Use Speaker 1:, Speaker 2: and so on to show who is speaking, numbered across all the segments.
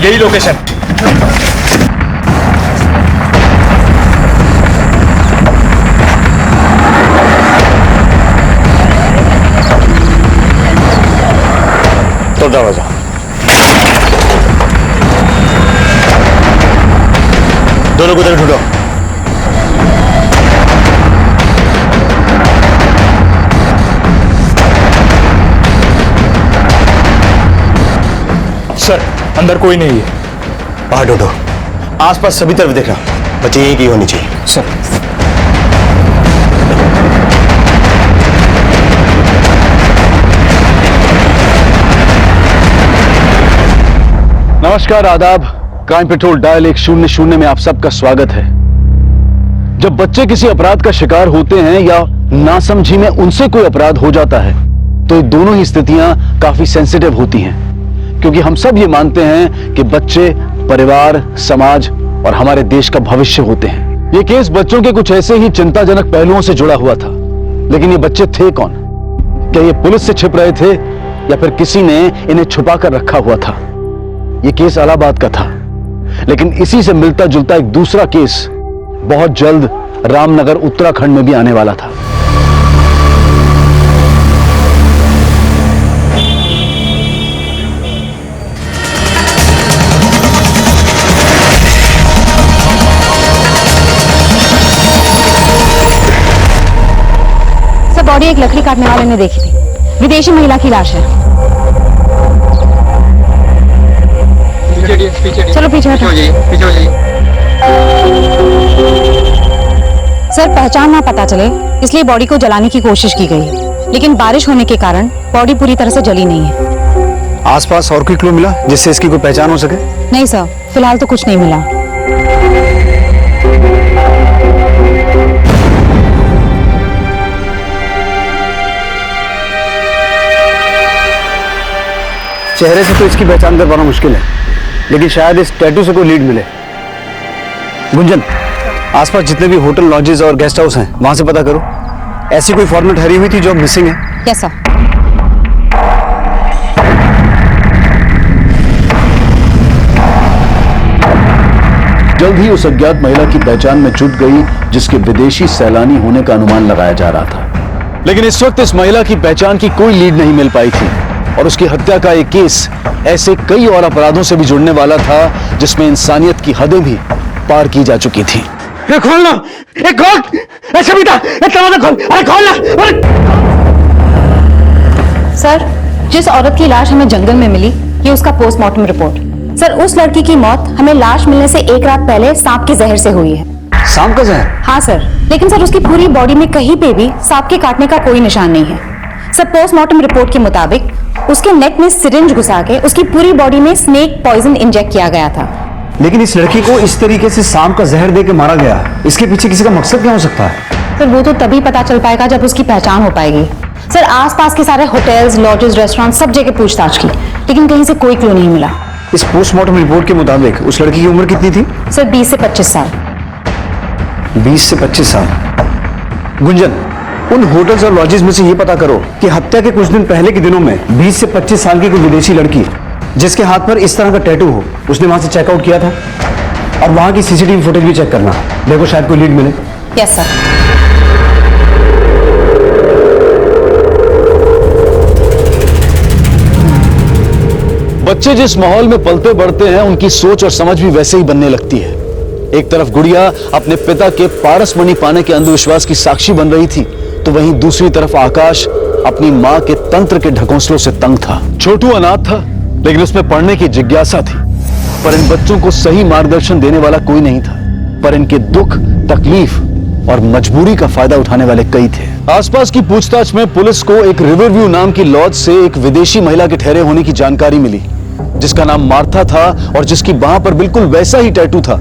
Speaker 1: यही लोकेशन।
Speaker 2: तो दरवाजा दोनों को उधर ढूंढो।
Speaker 1: सर अंदर कोई नहीं है।
Speaker 2: बाहर ढूंढो, आसपास सभी तरफ देखना, बच्चे एक ही होनी चाहिए।
Speaker 1: सर
Speaker 3: नमस्कार, आदाब। क्राइम पेट्रोल डायल 100 में आप सबका स्वागत है। जब बच्चे किसी अपराध का शिकार होते हैं या नासमझी में उनसे कोई अपराध हो जाता है तो ये दोनों ही स्थितियां काफी सेंसिटिव होती हैं, क्योंकि हम सब ये मानते हैं कि बच्चे परिवार, समाज और हमारे देश का भविष्य होते हैं। ये केस बच्चों के कुछ ऐसे ही चिंताजनक पहलुओं से जुड़ा हुआ था, लेकिन ये बच्चे थे कौन? क्या ये पुलिस से छिप रहे थे या फिर किसी ने इन्हें छुपा कर रखा हुआ था? ये केस इलाहाबाद का था, लेकिन इसी से मिलता जुलता एक दूसरा केस बहुत जल्द रामनगर उत्तराखंड में भी आने वाला था।
Speaker 4: सर, बॉडी एक लकड़ी काटने वाले ने देखी थी। विदेशी महिला की लाश है। चलो पीछे हटो।
Speaker 1: पीछे हो जाइए।
Speaker 4: सर, पहचान ना पता चले इसलिए बॉडी को जलाने की कोशिश की गई, लेकिन बारिश होने के कारण बॉडी पूरी तरह से जली नहीं है।
Speaker 2: आसपास और कोई क्लू मिला जिससे इसकी कोई पहचान हो सके?
Speaker 4: नहीं सर, फिलहाल तो कुछ नहीं मिला।
Speaker 2: चेहरे से तो इसकी पहचान कर पाना मुश्किल है, लेकिन शायद इस टैटू से कोई लीड मिले। गुंजन, आसपास जितने भी होटल, लॉजेस और गेस्ट हाउस हैं वहां से पता करो। ऐसी कोई फॉर्मेट हरी हुई थी जो मिसिंग है?
Speaker 4: Yes sir.
Speaker 3: जल्द ही उस अज्ञात महिला की पहचान में जुट गई जिसके विदेशी सैलानी होने का अनुमान लगाया जा रहा था, लेकिन इस वक्त इस महिला की पहचान की कोई लीड नहीं मिल पाई थी और उसकी हत्या का एक केस ऐसे कई और अपराधों से भी जुड़ने वाला था जिसमें इंसानियत की हदें भी पार की जा चुकी थी।
Speaker 2: खोलना, खोल, दरवाजा खोल, अरे खोलना।
Speaker 4: सर, जिस औरत की लाश हमें जंगल में मिली, ये उसका पोस्टमार्टम रिपोर्ट। सर, उस लड़की की मौत हमें लाश मिलने से एक रात पहले सांप के जहर से हुई है।
Speaker 2: सांप का जहर?
Speaker 4: हाँ सर, लेकिन सर उसकी पूरी बॉडी में कहीं पे भी सांप के काटने का कोई निशान नहीं है। सर, पोस्टमार्टम रिपोर्ट के मुताबिक उसके नेक में सिरिंज घुसा के उसकी पूरी बॉडी में स्नेक पॉइजन इंजेक्ट किया गया था।
Speaker 2: लेकिन इस लड़की को इस तरीके से सांप का जहर देके मारा गया, इसके पीछे किसी का मकसद क्या हो सकता है?
Speaker 4: सर, वो तो तभी पता चल पाएगा जब उसकी पहचान हो पाएगी। सर, आसपास के सारे होटल्स, लॉजेस, रेस्टोरेंट सब जगह पूछताछ की, लेकिन कहीं से कोई क्लू नहीं मिला।
Speaker 2: इस पोस्टमार्टम रिपोर्ट के मुताबिक उस लड़की की उम्र कितनी थी?
Speaker 4: सर, 20 से 25 साल।
Speaker 2: 20 से 25 साल। गुंजन, उन होटल्स और लॉजेस में से ये पता करो कि हत्या के कुछ दिन पहले के दिनों में 20 से 25 साल की कोई विदेशी लड़की जिसके हाथ पर इस तरह का टैटू हो, उसने वहां से चेकआउट किया था। और वहां की सीसीटीवी फुटेज भी चेक करना, देखो शायद कोई लीड मिले।
Speaker 4: Yes sir.
Speaker 3: बच्चे जिस माहौल में पलते बढ़ते हैं उनकी सोच और समझ भी वैसे ही बनने लगती है। एक तरफ गुड़िया अपने पिता के पारसमणि पाने के अंधविश्वास की साक्षी बन रही थी, तो वहीं दूसरी तरफ आकाश अपनी मां के तंत्र के ढकोसलों से तंग था। छोटू अनाथ था, लेकिन उसमें पढ़ने की जिज्ञासा थी, पर इन बच्चों को सही मार्गदर्शन देने वाला कोई नहीं था। पर इनके दुख, तकलीफ और मजबूरी का फायदा उठाने वाले कई थे। आसपास की पूछताछ में पुलिस को एक रिवरव्यू नाम की लॉज से एक विदेशी महिला के ठहरे होने की जानकारी मिली, जिसका नाम मार्था था और जिसकी बांह पर बिल्कुल वैसा ही टैटू था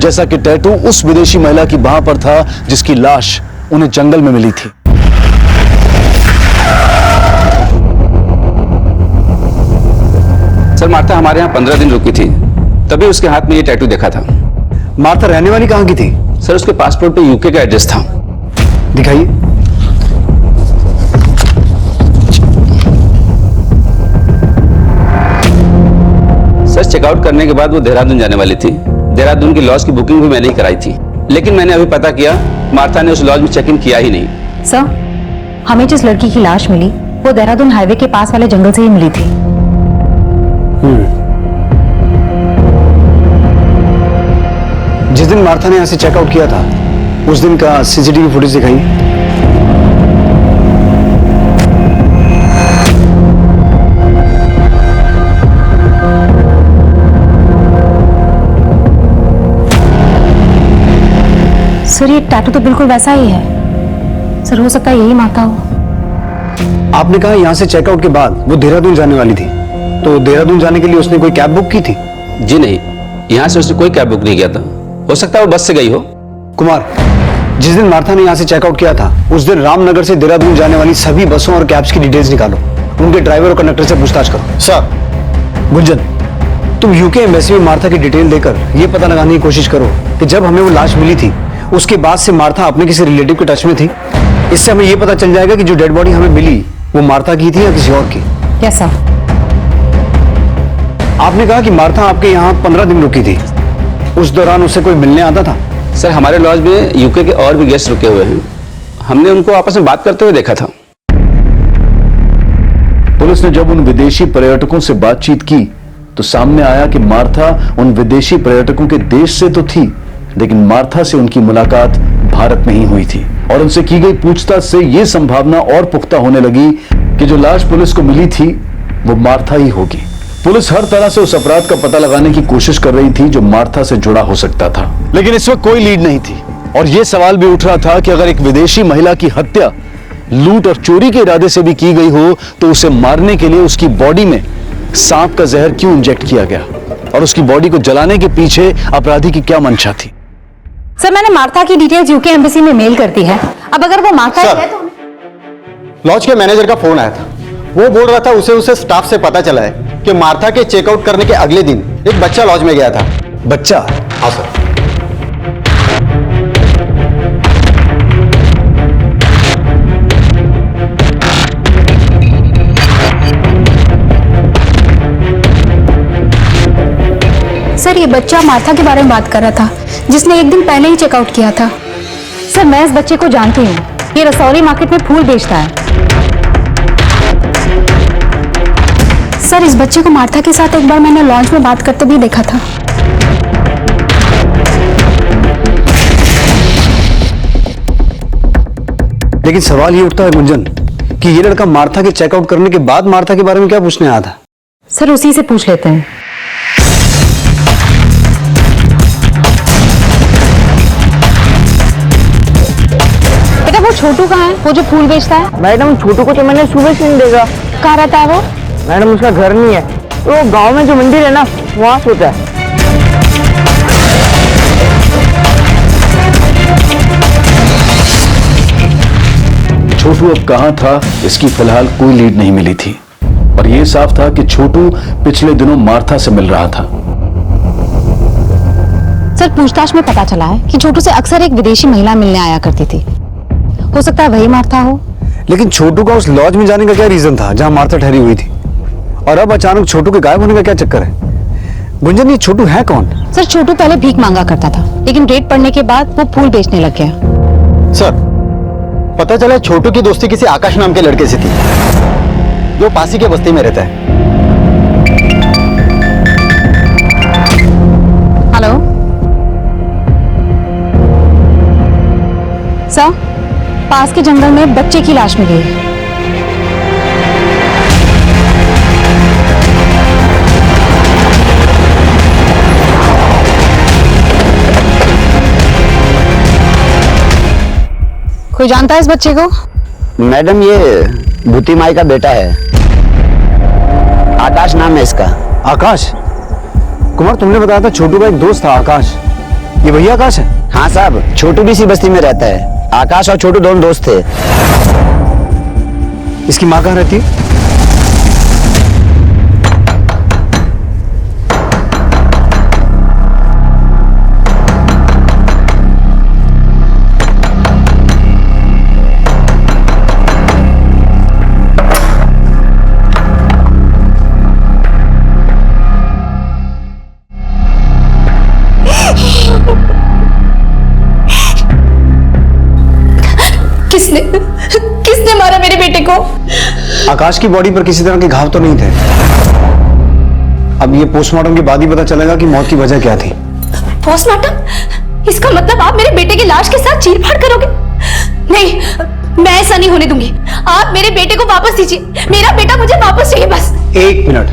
Speaker 3: जैसा कि टैटू उस विदेशी महिला की बांह पर था जिसकी लाश उन्हें जंगल में मिली थी।
Speaker 5: सर, मार्था हमारे यहाँ 15 दिन रुकी थी, तभी उसके हाथ में ये टैटू देखा था।
Speaker 2: मार्था रहने वाली कहाँ की थी?
Speaker 5: सर, उसके पासपोर्ट पे यूके का एड्रेस था।
Speaker 2: दिखाइए।
Speaker 5: सर, चेकआउट करने के बाद वो देहरादून जाने वाली थी। देहरादून की लॉज की बुकिंग भी मैंने ही कराई थी, लेकिन मैंने अभी पता किया मार्था ने उस लॉज में चेक इन किया ही नहीं।
Speaker 4: सर, हमें जिस लड़की की लाश मिली वो देहरादून हाईवे के पास वाले जंगल से ही मिली थी।
Speaker 2: जिस दिन मार्था ने यहां से चेकआउट किया था उस दिन का सीसीटीवी फुटेज दिखाइए।
Speaker 4: सर, ये टैटू तो बिल्कुल वैसा ही है। सर, हो सकता है यही मार्था हो।
Speaker 2: आपने कहा यहां से चेकआउट के बाद वो देहरादून जाने वाली थी, तो देहरादून जाने के लिए उसने कोई कैब बुक की थी?
Speaker 5: जी नहीं, यहाँ से उसने कोई कैब बुक नहीं किया था। हो सकता है वो बस से गई हो।
Speaker 2: कुमार, जिस दिन मार्था ने यहां से चेकआउट किया था उस दिन रामनगर से देहरादून जाने वाली सभी बसों और कैब्स की डिटेल्स निकालो। उनके ड्राइवर और कंडक्टर से पूछताछ करो।
Speaker 3: सर।
Speaker 2: गुंजन, तुम यूके एम्बेसी में मार्था की डिटेल देकर यह पता लगाने की कोशिश करो कि जब हमें वो लाश मिली थी उसके बाद से मार्था अपने किसी रिलेटिव के टच में थी। इससे हमें यह पता चल जाएगा कि जो डेड बॉडी हमें मिली वो मार्था की थी या किसी और की।
Speaker 4: Yes sir.
Speaker 2: आपने कहा कि मार्था आपके यहाँ 15 दिन रुकी थी, उस दौरान उससे कोई मिलने आता था?
Speaker 5: सर, हमारे लॉज में यूके के और भी गेस्ट रुके हुए हैं, हमने उनको आपस में बात करते हुए देखा था।
Speaker 3: पुलिस ने जब उन विदेशी पर्यटकों से बातचीत की तो सामने आया कि मार्था उन विदेशी पर्यटकों के देश से तो थी, लेकिन मार्था से उनकी मुलाकात भारत में ही हुई थी। और उनसे की गई पूछताछ से यह संभावना और पुख्ता होने लगी कि जो लाश पुलिस को मिली थी वो मार्था ही होगी। पुलिस हर तरह से उस अपराध का पता लगाने की कोशिश कर रही थी जो मार्था से जुड़ा हो सकता था, लेकिन इस वक्त कोई लीड नहीं थी। और यह सवाल भी उठ रहा था कि अगर एक विदेशी महिला की हत्या लूट और चोरी के इरादे से भी की गई हो तो उसे मारने के लिए उसकी बॉडी में सांप का जहर क्यों इंजेक्ट किया गया, और उसकी बॉडी को जलाने के पीछे अपराधी की क्या मंशा थी।
Speaker 4: सर, मैंने मार्था की डिटेल्स यूके एम्बेसी में मेल कर दी है। अब अगर वो मार्था है तो
Speaker 6: लॉज के मैनेजर का फोन आया था। वो बोल रहा था उसे स्टाफ से पता चला है कि मार्था के चेकआउट करने के अगले दिन एक बच्चा लॉज में गया था।
Speaker 2: बच्चा?
Speaker 6: हाँ सर।
Speaker 7: सर, ये बच्चा मार्था के बारे में बात कर रहा था जिसने एक दिन पहले ही चेकआउट किया था।
Speaker 4: सर, मैं इस बच्चे को जानती हूँ। ये रसौली मार्केट में फूल बेचता है।
Speaker 7: सर, इस बच्चे को मार्था के साथ एक बार मैंने लॉन्च में बात करते भी देखा था।
Speaker 2: लेकिन सवाल ये उठता है गुंजन कि ये लड़का मार्था के चेकआउट करने के बाद मार्था के बारे में क्या पूछने आया था?
Speaker 4: सर, उसी से पूछ लेते हैं। बेटा, वो छोटू कहाँ है, वो जो फूल बेचता है?
Speaker 8: मैडम, छोटू को तो मैंने सुबह से नहीं देखा।
Speaker 4: कहाँ रहता है वो?
Speaker 8: मैडम, उसका घर नहीं है, वो गांव में जो मंदिर है ना वहां सोता है।
Speaker 3: छोटू अब कहां था इसकी फिलहाल कोई लीड नहीं मिली थी, और यह साफ था कि छोटू पिछले दिनों मार्था से मिल रहा था।
Speaker 4: सर, पूछताछ में पता चला है कि छोटू से अक्सर एक विदेशी महिला मिलने आया करती थी। हो सकता है वही मार्था हो।
Speaker 2: लेकिन छोटू का उस लॉज में जाने का क्या रीजन था जहां मार्था ठहरी हुई थी, और अब अचानक छोटू के गायब होने का क्या चक्कर है? गुंजन, ये छोटू है कौन?
Speaker 4: सर, छोटू पहले भीख मांगा करता था, लेकिन रेड पड़ने के बाद वो फूल बेचने लग गया।
Speaker 6: सर, पता चला छोटू की दोस्ती किसी आकाश नाम के लड़के से थी जो पासी के बस्ती में रहता है।
Speaker 4: हेलो सर, पास के जंगल में बच्चे की लाश मिली है। कोई जानता है इस बच्चे को?
Speaker 8: मैडम, ये भूती माई का बेटा है, आकाश नाम है इसका।
Speaker 2: आकाश? कुमार, तुमने बताया था छोटू का एक दोस्त था आकाश, ये वही आकाश है?
Speaker 8: हाँ साहब, छोटू भी इसी बस्ती में रहता है। आकाश और छोटू दोनों दोस्त थे।
Speaker 2: इसकी माँ कहाँ रहती है?
Speaker 4: को।
Speaker 2: आकाश की बॉडी पर किसी तरह के घाव तो नहीं थे। अब ये पोस्टमार्टम के बाद ही पता चलेगा कि मौत की वजह क्या थी।
Speaker 7: पोस्टमार्टम? इसका मतलब आप मेरे बेटे की लाश के साथ चीरफाड़ करोगे? नहीं, मैं ऐसा नहीं होने दूंगी। आप मेरे बेटे को वापस दीजिए। मेरा बेटा मुझे वापस चाहिए बस।
Speaker 2: एक मिनट,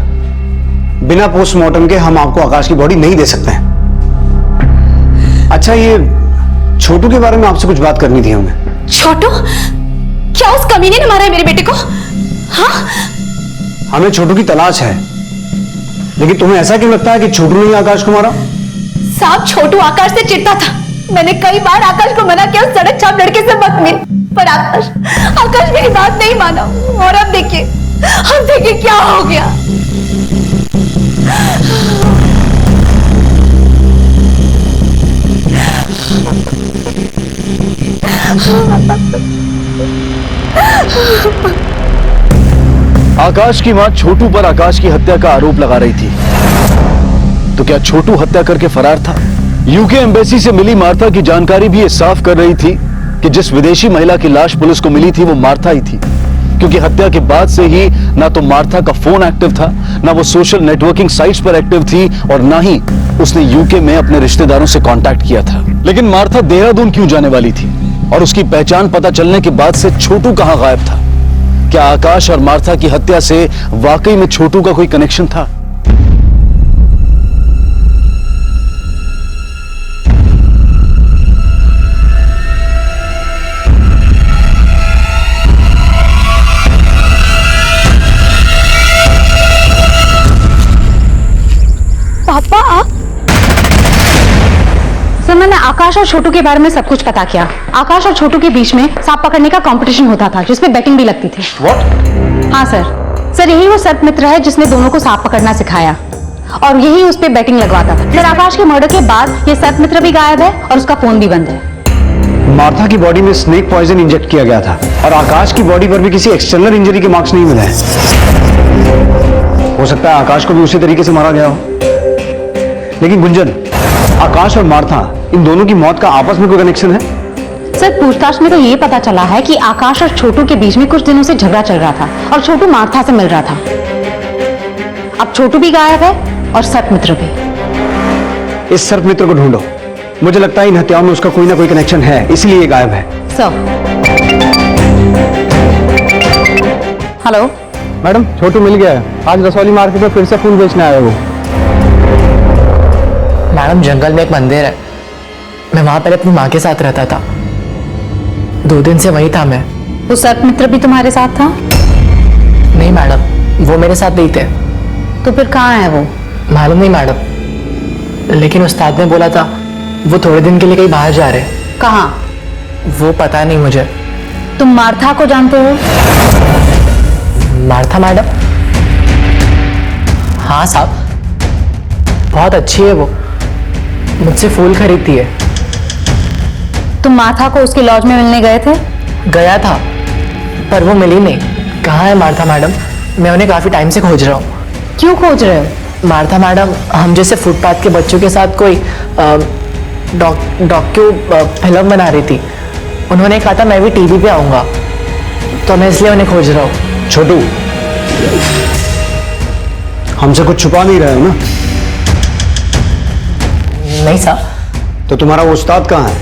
Speaker 2: बिना पोस्टमार्टम के हम आपको आकाश की बॉडी नहीं दे सकते हैं। अच्छा, ये छोटू के बारे में आपसे कुछ बात करनी थी हमें।
Speaker 7: छोटू? क्या उस कमीने ने मारा है मेरे बेटे को? हाँ?
Speaker 2: हमें छोटू की तलाश है, लेकिन तुम्हें ऐसा क्यों लगता है कि छोटू ने आकाश को मारा?
Speaker 7: साहब, छोटू आकाश से चिढ़ता था। मैंने कई बार आकाश को मना किया सड़क छाप लड़के से मत मिल, पर आकाश मेरी बात नहीं माना। और अब देखिए क्या हो गया।
Speaker 3: आकाश की मां छोटू पर आकाश की हत्या का आरोप लगा रही थी, तो क्या छोटू हत्या करके फरार था? यूके एम्बेसी से मिली मार्था की जानकारी भी ये साफ कर रही थी कि जिस विदेशी महिला की लाश पुलिस को मिली थी वो मार्था ही थी, क्योंकि हत्या के बाद से ही ना तो मार्था का फोन एक्टिव था, ना वो सोशल नेटवर्किंग साइट्स पर एक्टिव थी, और ना ही उसने यूके में अपने रिश्तेदारों से कांटेक्ट किया था। लेकिन मार्था देहरादून क्यों जाने वाली थी, और उसकी पहचान पता चलने के बाद से छोटू कहां गायब था? क्या आकाश और मार्था की हत्या से वाकई में छोटू का कोई कनेक्शन था?
Speaker 7: पापा, आप?
Speaker 4: सर, मैंने आकाश और छोटू के बारे में सब कुछ पता किया। आकाश और छोटू के बीच में सांप पकड़ने का कंपटीशन होता था, जिसमें बैटिंग भी लगती थी।
Speaker 2: What?
Speaker 4: हाँ सर, यही वो सर्प मित्र है जिसने दोनों को सांप पकड़ना सिखाया, और यही उस पे बैटिंग लगवाता था। सर, आकाश के मर्डर के बाद ये सर्प मित्र भी गायब है और उसका फोन भी बंद है।
Speaker 2: मार्था की बॉडी में स्नेक पॉइजन इंजेक्ट किया गया था, और आकाश की बॉडी पर भी किसी एक्सटर्नल इंजरी के मार्क्स नहीं मिले हैं। हो सकता है आकाश को भी उसी तरीके से मारा गया हो। लेकिन गुंजन, आकाश और मार्था, इन दोनों की मौत का आपस में कोई कनेक्शन है?
Speaker 4: सर, पूछताछ में तो ये पता चला है कि आकाश और छोटू के बीच में कुछ दिनों से झगड़ा चल रहा था, और छोटू मार्था से मिल रहा था। अब छोटू भी गायब है और सर्प मित्र भी।
Speaker 2: इस सर्प मित्र को ढूंढो। मुझे लगता है इन हत्याओं में उसका कोई ना कोई कनेक्शन है, इसलिए ये गायब है।
Speaker 4: सर, हेलो
Speaker 6: मैडम, छोटू मिल गया है। आज रसौली मार्केट में फिर से फूल बेचने आया वो।
Speaker 8: मैडम, जंगल में एक मंदिर है, मैं वहां पहले अपनी माँ के साथ रहता था। 2 दिन से वही था मैं।
Speaker 4: वो सर्प मित्र भी तुम्हारे साथ था?
Speaker 8: नहीं मैडम, वो मेरे साथ नहीं थे।
Speaker 4: तो फिर कहाँ है वो?
Speaker 8: मालूम नहीं मैडम, लेकिन उस्ताद ने बोला था वो थोड़े दिन के लिए कहीं बाहर जा रहे।
Speaker 4: कहाँ?
Speaker 8: वो पता नहीं मुझे।
Speaker 4: तुम मार्था को जानते हो?
Speaker 8: Martha madam? हाँ साहब, बहुत अच्छी है वो, मुझसे फूल खरीदती है।
Speaker 4: तुम मार्था को उसके लॉज में मिलने गए थे?
Speaker 8: गया था, पर वो मिली नहीं। कहाँ है मार्था मैडम? मैं उन्हें काफी टाइम से खोज रहा हूँ।
Speaker 4: क्यों खोज रहे हो?
Speaker 8: मार्था मैडम हम जैसे फुटपाथ के बच्चों के साथ कोई डॉक्यू फिल्म बना रही थी। उन्होंने कहा था मैं भी टीवी पे आऊंगा, तो मैं इसलिए उन्हें खोज रहा हूँ।
Speaker 2: छोटू, हमसे कुछ छुपा नहीं रहे हो ना?
Speaker 8: नहीं साहब।
Speaker 2: तो तुम्हारा वो उस्ताद कहाँ है,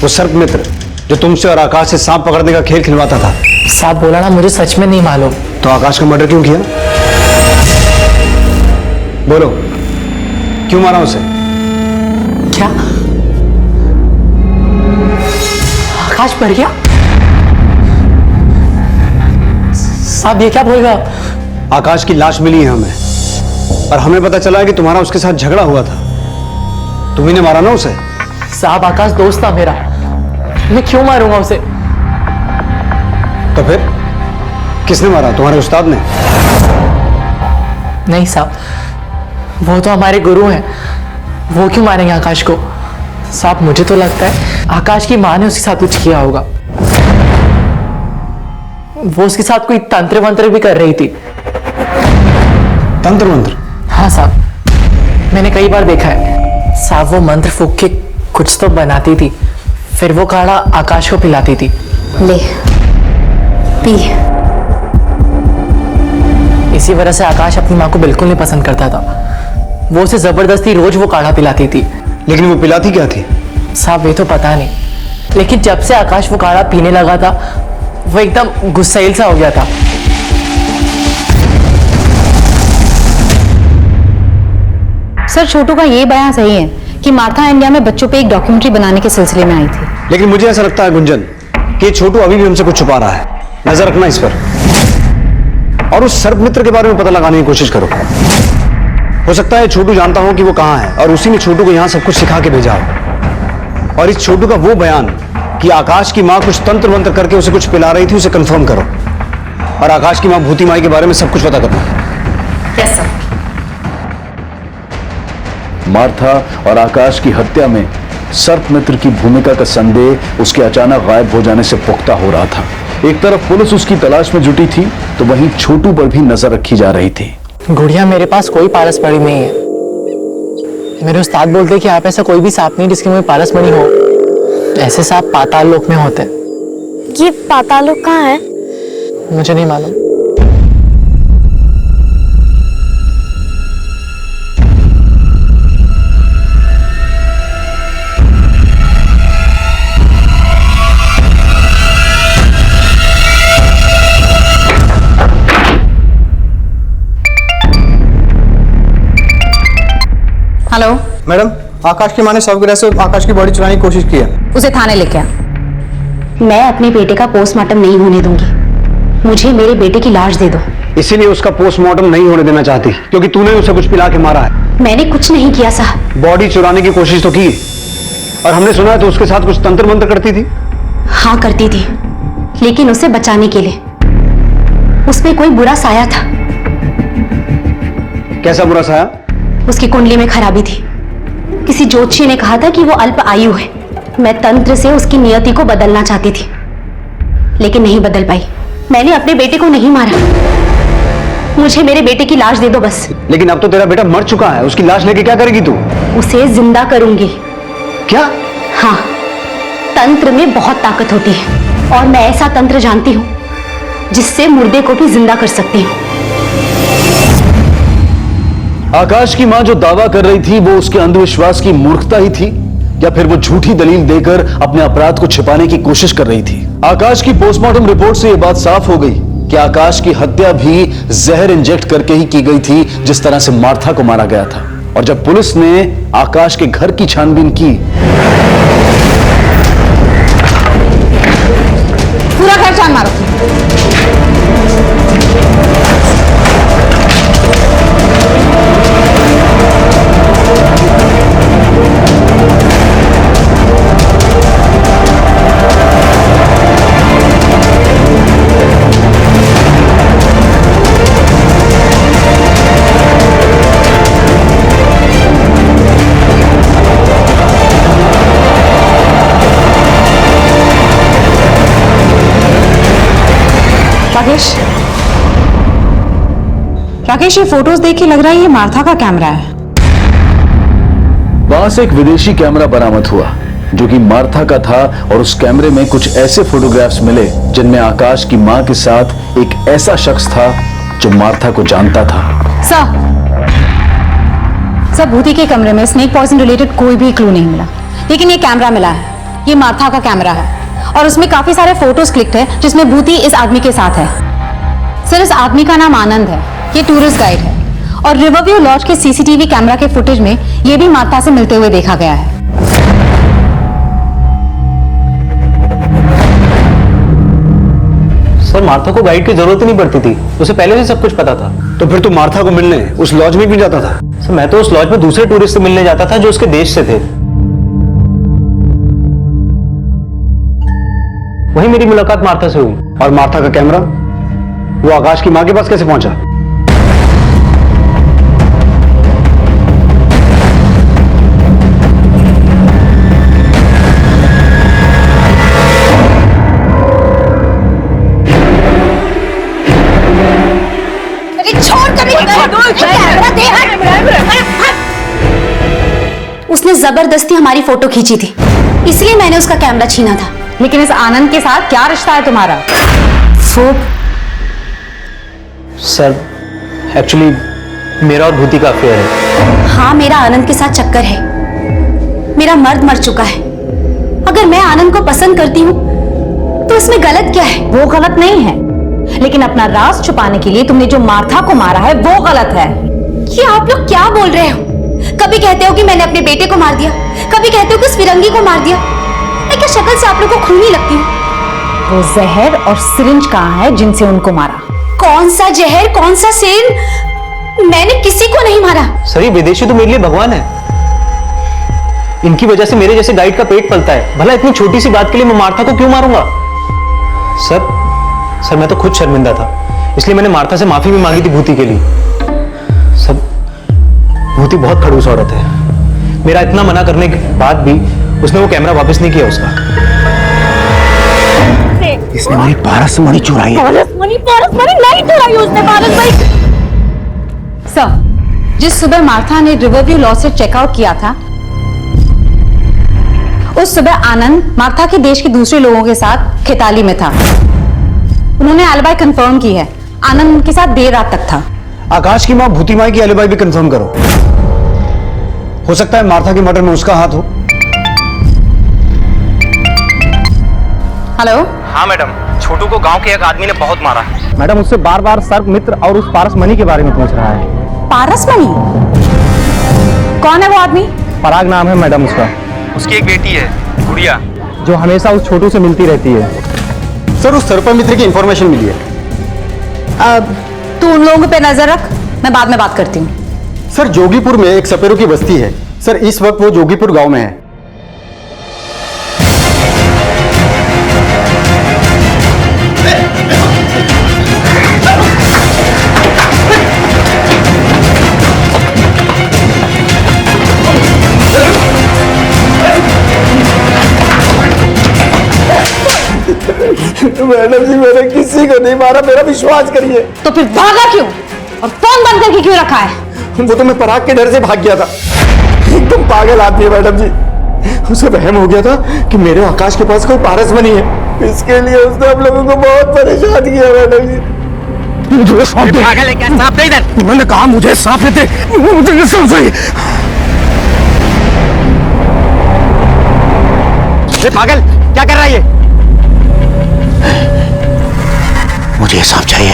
Speaker 2: वो सर्प मित्र जो तुमसे और आकाश से सांप पकड़ने का खेल खिलवाता था?
Speaker 8: साहब बोला ना, मुझे सच में नहीं मालूम।
Speaker 2: तो आकाश का मर्डर क्यों किया? बोलो, क्यों मारा उसे?
Speaker 8: क्या आकाश मर गया? साहब ये क्या बोल रहे हो?
Speaker 2: आकाश की लाश मिली है हमें, और हमें पता चला है कि तुम्हारा उसके साथ झगड़ा हुआ था। तुम्ही ने मारा ना उसे?
Speaker 8: साहब आकाश दोस्त था मेरा, मैं क्यों मारूंगा उसे?
Speaker 2: तो फिर किसने मारा? तुम्हारे उस्ताद ने?
Speaker 8: नहीं साहब, वो तो हमारे गुरु हैं, वो क्यों मारेंगे आकाश को? साहब मुझे तो लगता है आकाश की माँ ने उसके साथ कुछ किया होगा। वो उसके साथ कोई तंत्र मंत्र भी कर रही थी।
Speaker 2: तंत्र मंत्र?
Speaker 8: हाँ साहब, मैंने कई बार देखा है। साहब वो मंत्र फूक के कुछ तो बनाती थी, फिर वो काढ़ा आकाश को पिलाती थी।
Speaker 4: ले पी।
Speaker 8: इसी वजह से आकाश अपनी माँ को बिल्कुल नहीं पसंद करता था। वो उसे जबरदस्ती रोज वो काढ़ा पिलाती थी।
Speaker 2: लेकिन वो पिलाती क्या थी?
Speaker 8: साहब ये तो पता नहीं, लेकिन जब से आकाश वो काढ़ा पीने लगा था वो एकदम गुस्सैल सा हो गया था।
Speaker 4: सर छोटू का ये बयान सही है कि मार्था इंडिया में बच्चों पे एक डॉक्यूमेंट्री बनाने के सिलसिले में आई थी।
Speaker 2: लेकिन मुझे ऐसा लगता है गुंजन कि छोटू अभी भी हमसे कुछ छुपा रहा है। नजर रखना इस पर, और उस सर्प मित्र के बारे में पता लगाने की कोशिश करो। हो सकता है छोटू जानता हो कि वो कहां है और उसी ने छोटू को यहां सब कुछ सिखा के भेजा हो। और इस छोटू का वो बयान कि आकाश की मां कुछ तंत्र मंत्र करके उसे कुछ पिला रही थी, उसे कंफर्म करो। और आकाश की मां भूती माई के बारे में सब कुछ पता करना।
Speaker 4: Yes sir.
Speaker 3: मार्था और आकाश की हत्या में सर्प मित्र की भूमिका का संदेह उसके अचानक गायब हो जाने से पुख्ता हो रहा था। एक तरफ पुलिस उसकी तलाश में जुटी थी तो वहीं छोटू पर भी नजर रखी जा रही थी।
Speaker 8: गुड़िया, मेरे पास कोई पारस मणि नहीं है। मेरे उस्ताद बोलते हैं कि आप ऐसा कोई भी सांप नहीं जिसके मुंह में पारस मणि हो। ऐसे सांप पाताल लोक में होते हैं।
Speaker 7: ये पाताल लोक कहाँ है?
Speaker 8: मुझे नहीं मालूम।
Speaker 4: हेलो
Speaker 6: मैडम, आकाश की मां ने शवगृह से आकाश की बॉडी चुराने की कोशिश की है।
Speaker 4: उसे थाने लेके आ।
Speaker 7: मैं अपने बेटे का पोस्टमार्टम नहीं होने दूंगी। मुझे मेरे बेटे की लाश दे दो।
Speaker 2: इसीलिए उसका पोस्टमार्टम नहीं होने देना चाहती क्योंकि तूने उसे कुछ पिला के मारा है।
Speaker 7: मैंने कुछ नहीं किया साहब।
Speaker 2: बॉडी चुराने की कोशिश तो की, और हमने सुना है तो उसके साथ कुछ तंत्र मंत्र करती थी।
Speaker 7: हाँ करती थी, लेकिन उसे बचाने के लिए। उसमें कोई बुरा साया था।
Speaker 2: कैसा बुरा साया?
Speaker 7: उसकी कुंडली में खराबी थी। किसी ज्योतिषी ने कहा था कि वो अल्प आयु है। मैं तंत्र से उसकी नियति को बदलना चाहती थी, लेकिन नहीं बदल पाई। मैंने अपने बेटे को नहीं मारा। मुझे मेरे बेटे की लाश दे दो बस।
Speaker 2: लेकिन अब तो तेरा बेटा मर चुका है, उसकी लाश लेके क्या करेगी तू?
Speaker 7: उसे जिंदा करूंगी।
Speaker 2: क्या?
Speaker 7: हाँ, तंत्र में बहुत ताकत होती है और मैं ऐसा तंत्र जानती हूँ जिससे मुर्दे को भी जिंदा कर सकती हूँ।
Speaker 3: आकाश की मां जो दावा कर रही थी वो उसके अंधविश्वास की मूर्खता ही थी, या फिर वो झूठी दलील देकर अपने अपराध को छिपाने की कोशिश कर रही थी? आकाश की पोस्टमार्टम रिपोर्ट से यह बात साफ हो गई कि आकाश की हत्या भी जहर इंजेक्ट करके ही की गई थी, जिस तरह से मार्था को मारा गया था। और जब पुलिस ने आकाश के घर की छानबीन की,
Speaker 4: पूरा घर छान मारो। राकेश, ये फोटोज देख के लग रहा है ये मार्था का कैमरा है।
Speaker 3: वहां से एक विदेशी कैमरा बरामद हुआ जो कि मार्था का था, और उस कैमरे में कुछ ऐसे फोटोग्राफ्स मिले जिनमें आकाश की मां के साथ एक ऐसा शख्स था जो मार्था को जानता था।
Speaker 4: सर, भूति के कमरे में स्नेक पॉइजन रिलेटेड कोई भी क्लू नहीं मिला, लेकिन ये कैमरा मिला है। ये मार्था का कैमरा है और उसमें काफी सारे फोटोज क्लिक्ड है जिसमें भूति इस आदमी के साथ है। सर, इस आदमी का नाम आनंद है। ये टूरिस्ट गाइड है और रिवरव्यू लॉज के सीसीटीवी कैमरा के फुटेज में ये भी मार्था से मिलते हुए देखा गया है।
Speaker 6: सर, मार्था को गाइड की जरूरत ही नहीं पड़ती थी, उसे पहले से सब कुछ पता था।
Speaker 2: तो फिर तू मार्था को मिलने उस लॉज में भी जाता था?
Speaker 6: सर, मैं तो उस लॉज में दूसरे टूरिस्ट से मिलने जाता था जो उसके देश से थे। वहीं मेरी मुलाकात मार्था से हुई।
Speaker 2: और मार्था का कैमरा वो आकाश की मां के पास कैसे पहुंचा?
Speaker 7: उसने जबरदस्ती हमारी फोटो खींची थी, इसलिए मैंने उसका कैमरा छीना था।
Speaker 4: लेकिन इस आनंद के साथ क्या रिश्ता है तुम्हारा?
Speaker 6: सर,
Speaker 8: एक्चुअली मेरा और भूति का अफेयर है।
Speaker 4: हाँ, मेरा आनंद के साथ चक्कर है। मेरा मर्द मर चुका है। अगर मैं आनंद को पसंद करती हूँ तो इसमें गलत क्या है? वो गलत नहीं है, लेकिन अपना राज छुपाने के लिए तुमने जो मार्था को मारा है वो गलत है। ये आप लोग क्या बोल रहे हो? कभी कहते हो कि मैंने अपने बेटे को मार दिया, कभी कहते हो कि उस फिरंगी को मार दिया। मैं क्या शक्ल से आप लोगों को खूनी लगती हूँ? वो जहर और सिरिंज कहाँ है जिनसे उनको मारा? कौन सा जहर, कौन सा सिरिंज? मैंने किसी को नहीं मारा।
Speaker 8: सर, ये विदेशी तो मेरे लिए भगवान है। इनकी वजह से मेरे जैसे गाइड का पेट पलता है। भला इतनी छोटी सी बात के लिए मैं मार्था को क्यों मारूंगा? सर मैं तो खुद शर्मिंदा था, इसलिए मैंने मार्था से माफी भी मांगी थी भूति के लिए। सर, भूति बहुत खड़ूस औरत है। मेरा इतना मना करने के बाद भी उसने वो कैमरा वापस नहीं किया उसका।
Speaker 2: इसने हमारी पारसमणि चुराई है।
Speaker 4: पारसमणि नहीं चुराई उसने। पारसमणि सर, जिस सुबह मार्था ने रिवरव्यू लॉ से चेकआउट किया था, उस सुबह आनंद मार्था के देश के दूसरे लोगों के साथ खिताली में था। उन्होंने एलिबाई कंफर्म की है। आनंद उनके साथ देर रात तक था।
Speaker 2: आकाश की मां भूति माई की एलिबाई भी कंफर्म करो। हो सकता है मार्था के मर्डर में उसका हाथ हो।
Speaker 4: हेलो।
Speaker 9: हाँ मैडम, छोटू को गांव के एक आदमी ने बहुत मारा है।
Speaker 6: मैडम उससे बार बार सर्प मित्र और उस पारसमणि के बारे में पूछ रहा है।
Speaker 4: पारसमणि? कौन है वो आदमी?
Speaker 6: पराग नाम है मैडम उसका।
Speaker 9: उसकी एक बेटी है, गुड़िया,
Speaker 6: जो हमेशा उस छोटू से मिलती रहती है। सर, उस सर्प मित्र की इंफॉर्मेशन मिली है।
Speaker 4: तू उन लोगों पे नजर रख, मैं बाद में बात करती हूँ।
Speaker 6: सर, जोगीपुर में एक सपेरों की बस्ती है। सर, इस वक्त वो जोगीपुर गांव में है। मैडम जी, मैंने किसी को नहीं मारा, मेरा विश्वास करिए।
Speaker 4: तो फिर भागा क्यों और फोन बंद करके क्यों रखा है?
Speaker 6: वो तो मैं पराग के डर से भाग गया था। एकदम पागल आदमी है मैडम जी। उसे वहम हो गया था कि मेरे आकाश के पास कोई पारसमणि है। इसके लिए उसने हम लोगों को बहुत परेशान किया मैडम जी। मुझे सांप दे।
Speaker 9: पागल है क्या? सांप दे इधर।
Speaker 6: मैंने कहा मुझे सांप दे। मुझे ये सांप चाहिए।
Speaker 9: पागल क्या कर रहा है ये?
Speaker 2: मुझे सांप चाहिए,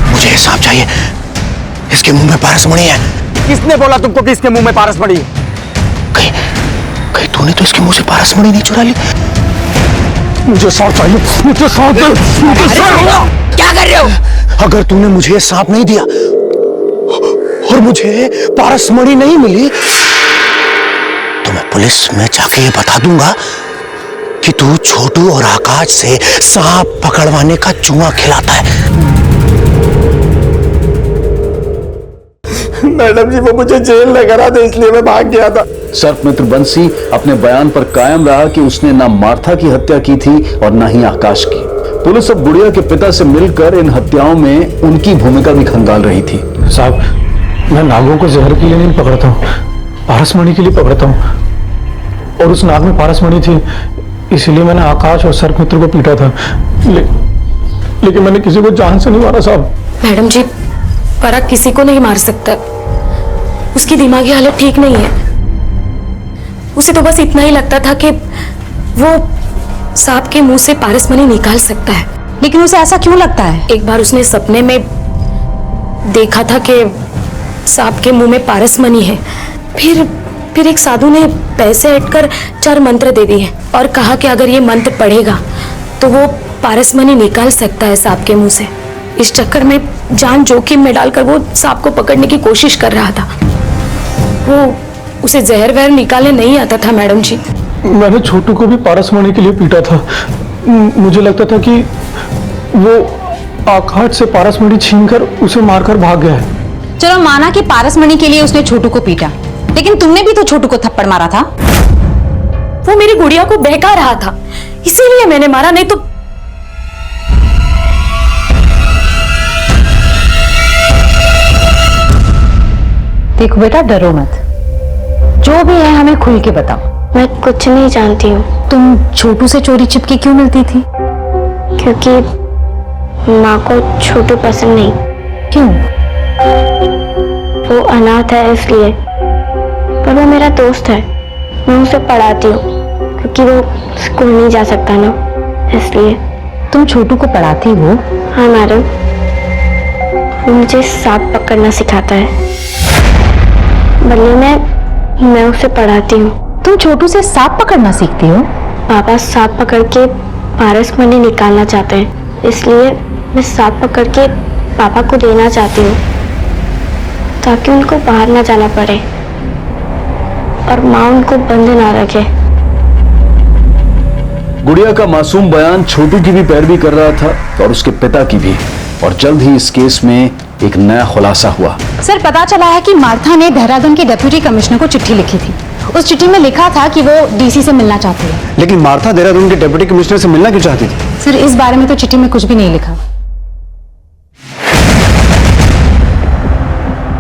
Speaker 2: मुझे सांप चाहिए। इसके मुंह में पारसमणि है।
Speaker 9: किसने बोला तुमको कि इसके मुंह में पारसमणि है?
Speaker 2: कहीं तूने तो इसके मुंह से पारसमणि नहीं चुरा ली। मुझे सांप चाहिए, मुझे सांप दे।
Speaker 9: क्या कर रहे हो?
Speaker 2: अगर तूने मुझे ये सांप नहीं दिया और मुझे पारसमणि नहीं मिली तो मैं पुलिस में जाके ये बता दूंगा कि तू छोटू और आकाश से सांप पकड़वाने का जुआ खिलाता है।
Speaker 6: मैडम जी, वो मुझे जेल लगा रहा था, इसलिए मैं भाग गया था।
Speaker 3: सर्प मित्र बंसी अपने बयान पर कायम रहा कि उसने ना मार्था की हत्या की थी और ना ही आकाश की। पुलिस अब गुड़िया के पिता से मिलकर इन हत्याओं में उनकी भूमिका भी खंगाल रही थी।
Speaker 1: साहब, मैं नागों को जहर के लिए नहीं पकड़ता हूँ, पारसमणि के लिए पकड़ता हूँ। और उस नाग में पारसमणि थी, इसीलिए मैंने आकाश और सर्प मित्र को पीटा था। लेकिन मैंने किसी को जान से नहीं मारा साहब।
Speaker 7: मैडम जी, पराग किसी को नहीं मार सकता। उसकी दिमागी हालत ठीक नहीं है। उसे तो बस इतना ही लगता था कि वो सांप के मुंह से पारसमणि निकाल सकता है।
Speaker 4: लेकिन उसे ऐसा क्यों लगता है?
Speaker 7: एक बार उसने सपने में देखा था कि सांप के मुंह में पारसमणि है। फिर एक साधु ने पैसे ऐड 4 मंत्र दे दिए और कहा कि अगर ये मंत्र पढ़ेगा तो वो पारसमणि निकाल सकता है सांप के मुंह से। इस चक्कर में जान जोखिम में डालकर वो सांप को पकड़ने की कोशिश कर रहा था। वो उसे जहर वहर निकालने नहीं आता था मैडम जी।
Speaker 1: मैंने छोटू को भी पारसमणि के लिए पीटा था। मुझे लगता था कि वो आकाश से पारसमणि छीनकर उसे मारकर भाग गया है।
Speaker 4: चलो माना कि पारसमणि के लिए उसने छोटू को पीटा, लेकिन तुमने भी तो छोटू को थप्पड़ मारा था।
Speaker 7: वो मेरी गुड़िया को बहका रहा था, इसीलिए मैंने मारा, नहीं तो।
Speaker 4: देखो बेटा, डरो मत। जो भी है हमें खुल के बताओ।
Speaker 10: मैं कुछ नहीं जानती हूँ।
Speaker 4: तुम छोटू से चोरी छिपके क्यों मिलती थी?
Speaker 10: क्योंकि माँ को छोटू पसंद नहीं।
Speaker 4: क्यों?
Speaker 10: वो अनाथ है इसलिए, पर वो मेरा दोस्त है। मैं उसे पढ़ाती हूँ क्योंकि वो स्कूल नहीं जा सकता ना, इसलिए।
Speaker 4: तुम छोटू को पढ़ाती हो?
Speaker 10: हाँ मैडम, वो मुझे सांप पकड़ना सिखाता है। बल्ले में मैं उसे पढ़ाती हूँ।
Speaker 4: तुम छोटू से सांप पकड़ना सीखती हो?
Speaker 10: पापा सांप पकड़ के पारस मणि निकालना चाहते हैं, इसलिए मैं सांप पकड़ के पापा को देना चाहती हूँ ताकि उनको बाहर ना जाना पड़े और माँ उनको बंद ना रखे।
Speaker 3: गुड़िया का मासूम बयान छोटू की भी पैरवी कर रहा था और उसके पिता की भी, और जल्द ही इस केस में एक नया खुलासा हुआ।
Speaker 4: सर, पता चला है कि मार्था ने देहरादून के डिप्टी कमिश्नर को चिट्ठी लिखी थी। उस चिट्ठी में लिखा था कि वो डीसी से मिलना चाहती है।
Speaker 2: लेकिन मार्था देहरादून के डिप्टी कमिश्नर से मिलना क्यों चाहती थी?
Speaker 4: सर, इस बारे में तो चिट्ठी में कुछ भी नहीं लिखा।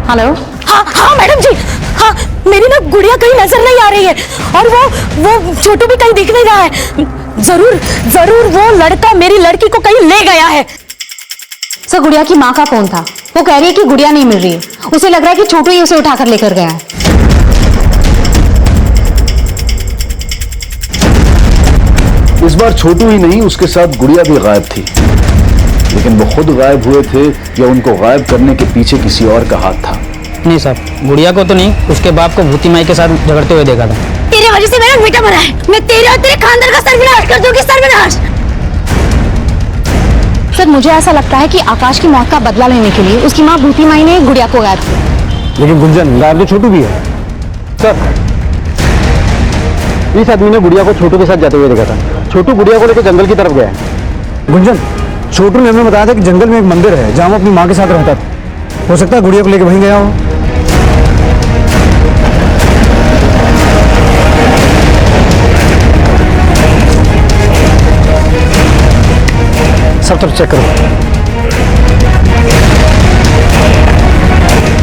Speaker 4: हेलो।
Speaker 7: हाँ हाँ मैडम जी, हाँ मेरी ना गुड़िया कहीं नजर नहीं आ रही है और वो छोटू भी कहीं दिख नहीं रहा है। जरूर जरूर वो लड़का मेरी लड़की को कहीं ले गया है।
Speaker 4: सर, गुड़िया की माँ का फोन था। वो कह रही है कि गुड़िया नहीं मिल रही है। उसे लग रहा है कि छोटू ही उसे उठाकर लेकर गया है।
Speaker 3: इस बार छोटू ही नहीं, उसके साथ गुड़िया भी गायब थी। लेकिन वो खुद गायब हुए थे या उनको गायब करने के पीछे किसी और का हाथ था?
Speaker 11: नहीं साहब, गुड़िया को तो नहीं, उसके बाप को भूती माई के साथ झगड़ते हुए देखा था।
Speaker 7: तेरे वजह से मेरा बेटा मरा है। मैं तेरे और तेरे खानदान का सर्वनाश कर दूंगी, सर्वनाश।
Speaker 4: सर, मुझे ऐसा लगता है कि आकाश की मौत का बदला लेने के लिए उसकी माँ भूती माई ने गुड़िया को गायब किया।
Speaker 2: लेकिन गुंजन, गायब तो छोटू भी है।
Speaker 8: सर, इस आदमी ने गुड़िया को छोटू के साथ जाते हुए देखा था। छोटू गुड़िया को लेकर जंगल की तरफ गया है।
Speaker 2: गुंजन, छोटू ने हमें बताया था कि जंगल में एक मंदिर है जहां वो अपनी माँ के साथ रहता था। हो सकता है गुड़िया को लेकर वहीं गया हो। सब तरफ चेक करो।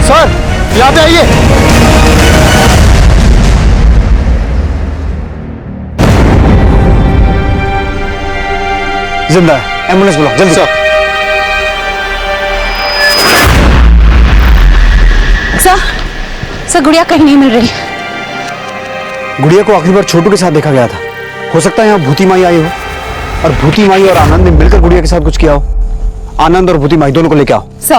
Speaker 6: सर, यहाँ पे आइए।
Speaker 2: जिंदा है, एम्बुलेंस बुलाओ जल्दी।
Speaker 4: सर, गुड़िया कहीं नहीं मिल रही।
Speaker 2: गुड़िया को आखिरी बार छोटू के साथ देखा गया था। हो सकता है यहाँ भूती माई आई हो और भूती माई और आनंद ने मिलकर गुड़िया के साथ कुछ किया हो। आनंद और भूती माई दोनों को लेके आओ।
Speaker 4: सर,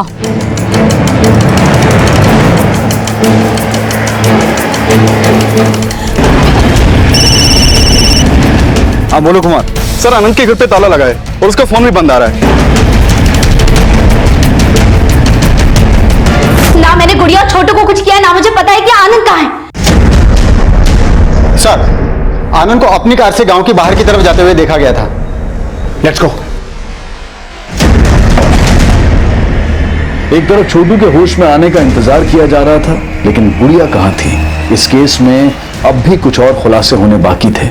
Speaker 6: हाँ बोलो कुमार। सर, आनंद के घर पे ताला लगा है और उसका फोन भी बंद आ रहा है।
Speaker 7: ना मैंने गुड़िया और छोटू को कुछ किया, ना मुझे पता है कि आनंद कहाँ है।
Speaker 6: सर, आनंद को अपनी कार से गांव की बाहर की तरफ जाते हुए देखा गया था।
Speaker 2: Let's go.
Speaker 3: एक तरफ छोटू के होश में आने का इंतजार किया जा रहा था, लेकिन गुड़िया कहां थी? इस केस में अब भी कुछ और खुलासे होने बाकी थे।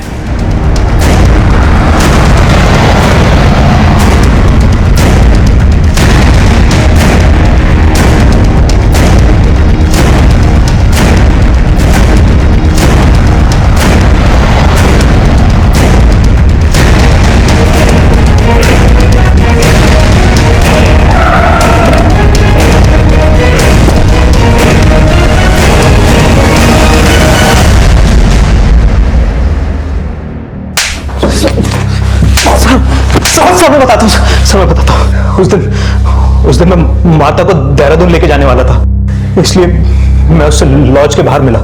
Speaker 8: मैं बताता हूँ। उस दिन मैं माता को देहरादून लेके जाने वाला था, इसलिए मैं उससे लॉज के बाहर मिला।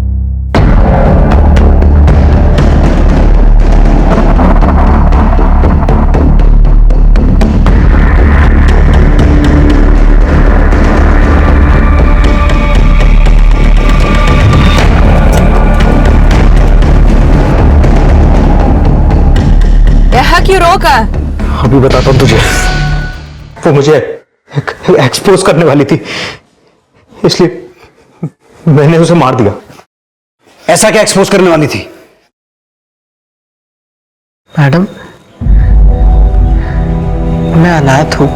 Speaker 7: यहाँ क्यों रोका?
Speaker 8: अभी बताता हूं तुझे। वो मुझे एक्सपोज करने वाली थी, इसलिए मैंने उसे मार दिया।
Speaker 2: ऐसा क्या एक्सपोज करने वाली थी?
Speaker 12: मैडम, मैं अनाथ हूं,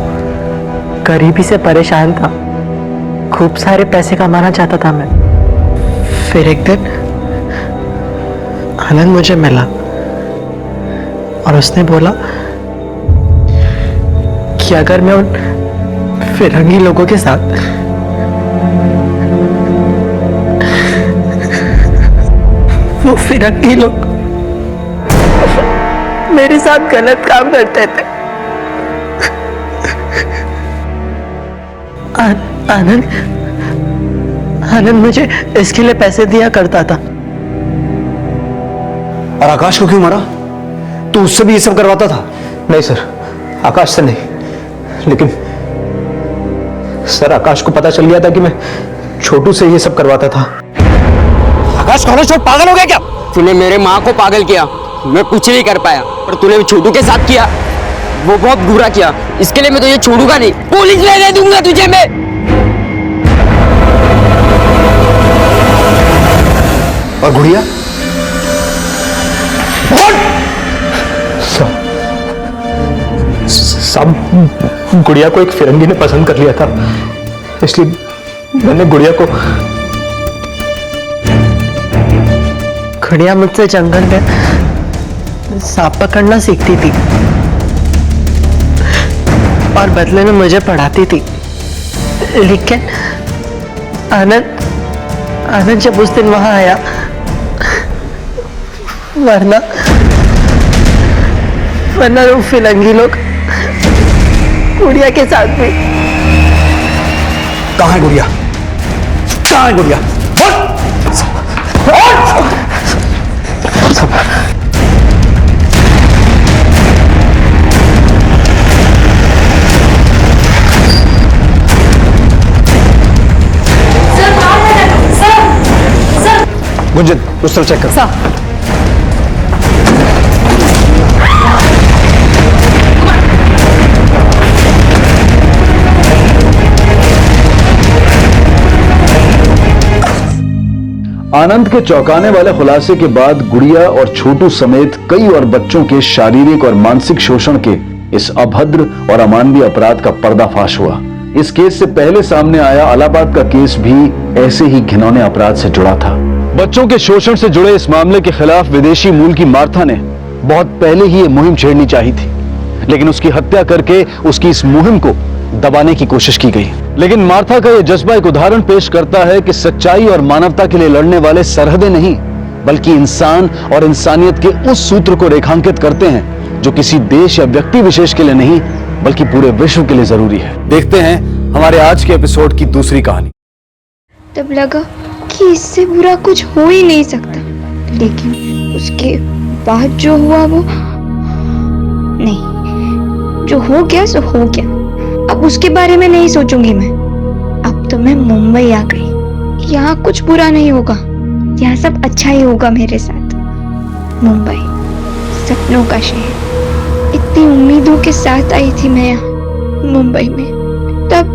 Speaker 12: गरीबी से परेशान था, खूब सारे पैसे कमाना चाहता था मैं। फिर एक दिन आनंद मुझे मिला और उसने बोला कि अगर मैं उन फिरंगी लोगों के साथ वो फिरंगी लोग मेरे साथ गलत काम करते थे। आनंद आनंद मुझे इसके लिए पैसे दिया करता था।
Speaker 2: और आकाश को क्यों मारा? तू उससे भी ये सब करवाता था?
Speaker 8: नहीं सर, आकाश से नहीं, लेकिन सर आकाश को पता चल गया था कि मैं छोटू से ये सब करवाता था।
Speaker 9: आकाश कौन छोट पागल हो गया क्या? तूने मेरे माँ को पागल किया, मैं कुछ नहीं कर पाया, पर तूने छोटू के साथ किया, वो बहुत बुरा किया। इसके लिए मैं तुझे छोड़ूंगा नहीं, पुलिस ले दे दूंगा तुझे मैं।
Speaker 2: और गुड़िया?
Speaker 8: साहब, गुड़िया को एक फिरंगी ने पसंद कर लिया था, इसलिए मैंने गुड़िया को।
Speaker 12: गुड़िया मुझसे जंगल में सांप पकड़ना सीखती थी और बदले में मुझे पढ़ाती थी। लेकिन आनंद जब उस दिन वहां आया, वरना वो फिरंगी लोग गुड़िया के साथ भी।
Speaker 2: कहाँ है गुड़िया? कहाँ है गुड़िया? गुंजन, उस तरफ चेक कर।
Speaker 3: आनंद के चौंकाने वाले खुलासे के बाद गुड़िया और छोटू समेत कई और बच्चों के शारीरिक और मानसिक शोषण के इस अभद्र और अमानवीय अपराध का पर्दाफाश हुआ। इस केस से पहले सामने आया इलाहाबाद का केस भी ऐसे ही घिनौने अपराध से जुड़ा था। बच्चों के शोषण से जुड़े इस मामले के खिलाफ विदेशी मूल की मार्था ने बहुत पहले ही ये मुहिम छेड़नी चाहिए थी, लेकिन उसकी हत्या करके उसकी इस मुहिम को दबाने की कोशिश की गई। लेकिन मार्था का यह जज्बा एक उदाहरण पेश करता है कि सच्चाई और मानवता के लिए लड़ने वाले सरहदें नहीं, बल्कि इंसान और इंसानियत के उस सूत्र को रेखांकित करते हैं जो किसी देश या व्यक्ति विशेष के लिए नहीं, बल्कि पूरे विश्व के लिए जरूरी है। देखते हैं हमारे आज के एपिसोड की दूसरी कहानी।
Speaker 10: तब लगा कि इससे बुरा कुछ हो ही नहीं सकता, लेकिन उसके बाद जो हुआ वो नहीं, जो हो गया सो हो गया। अब उसके बारे में नहीं सोचूंगी मैं। अब तो मैं मुंबई आ गई, यहाँ कुछ बुरा नहीं होगा, यहाँ सब अच्छा ही होगा मेरे साथ। मुंबई सपनों का शहर, इतनी उम्मीदों के साथ आई थी मैं यहाँ मुंबई में। तब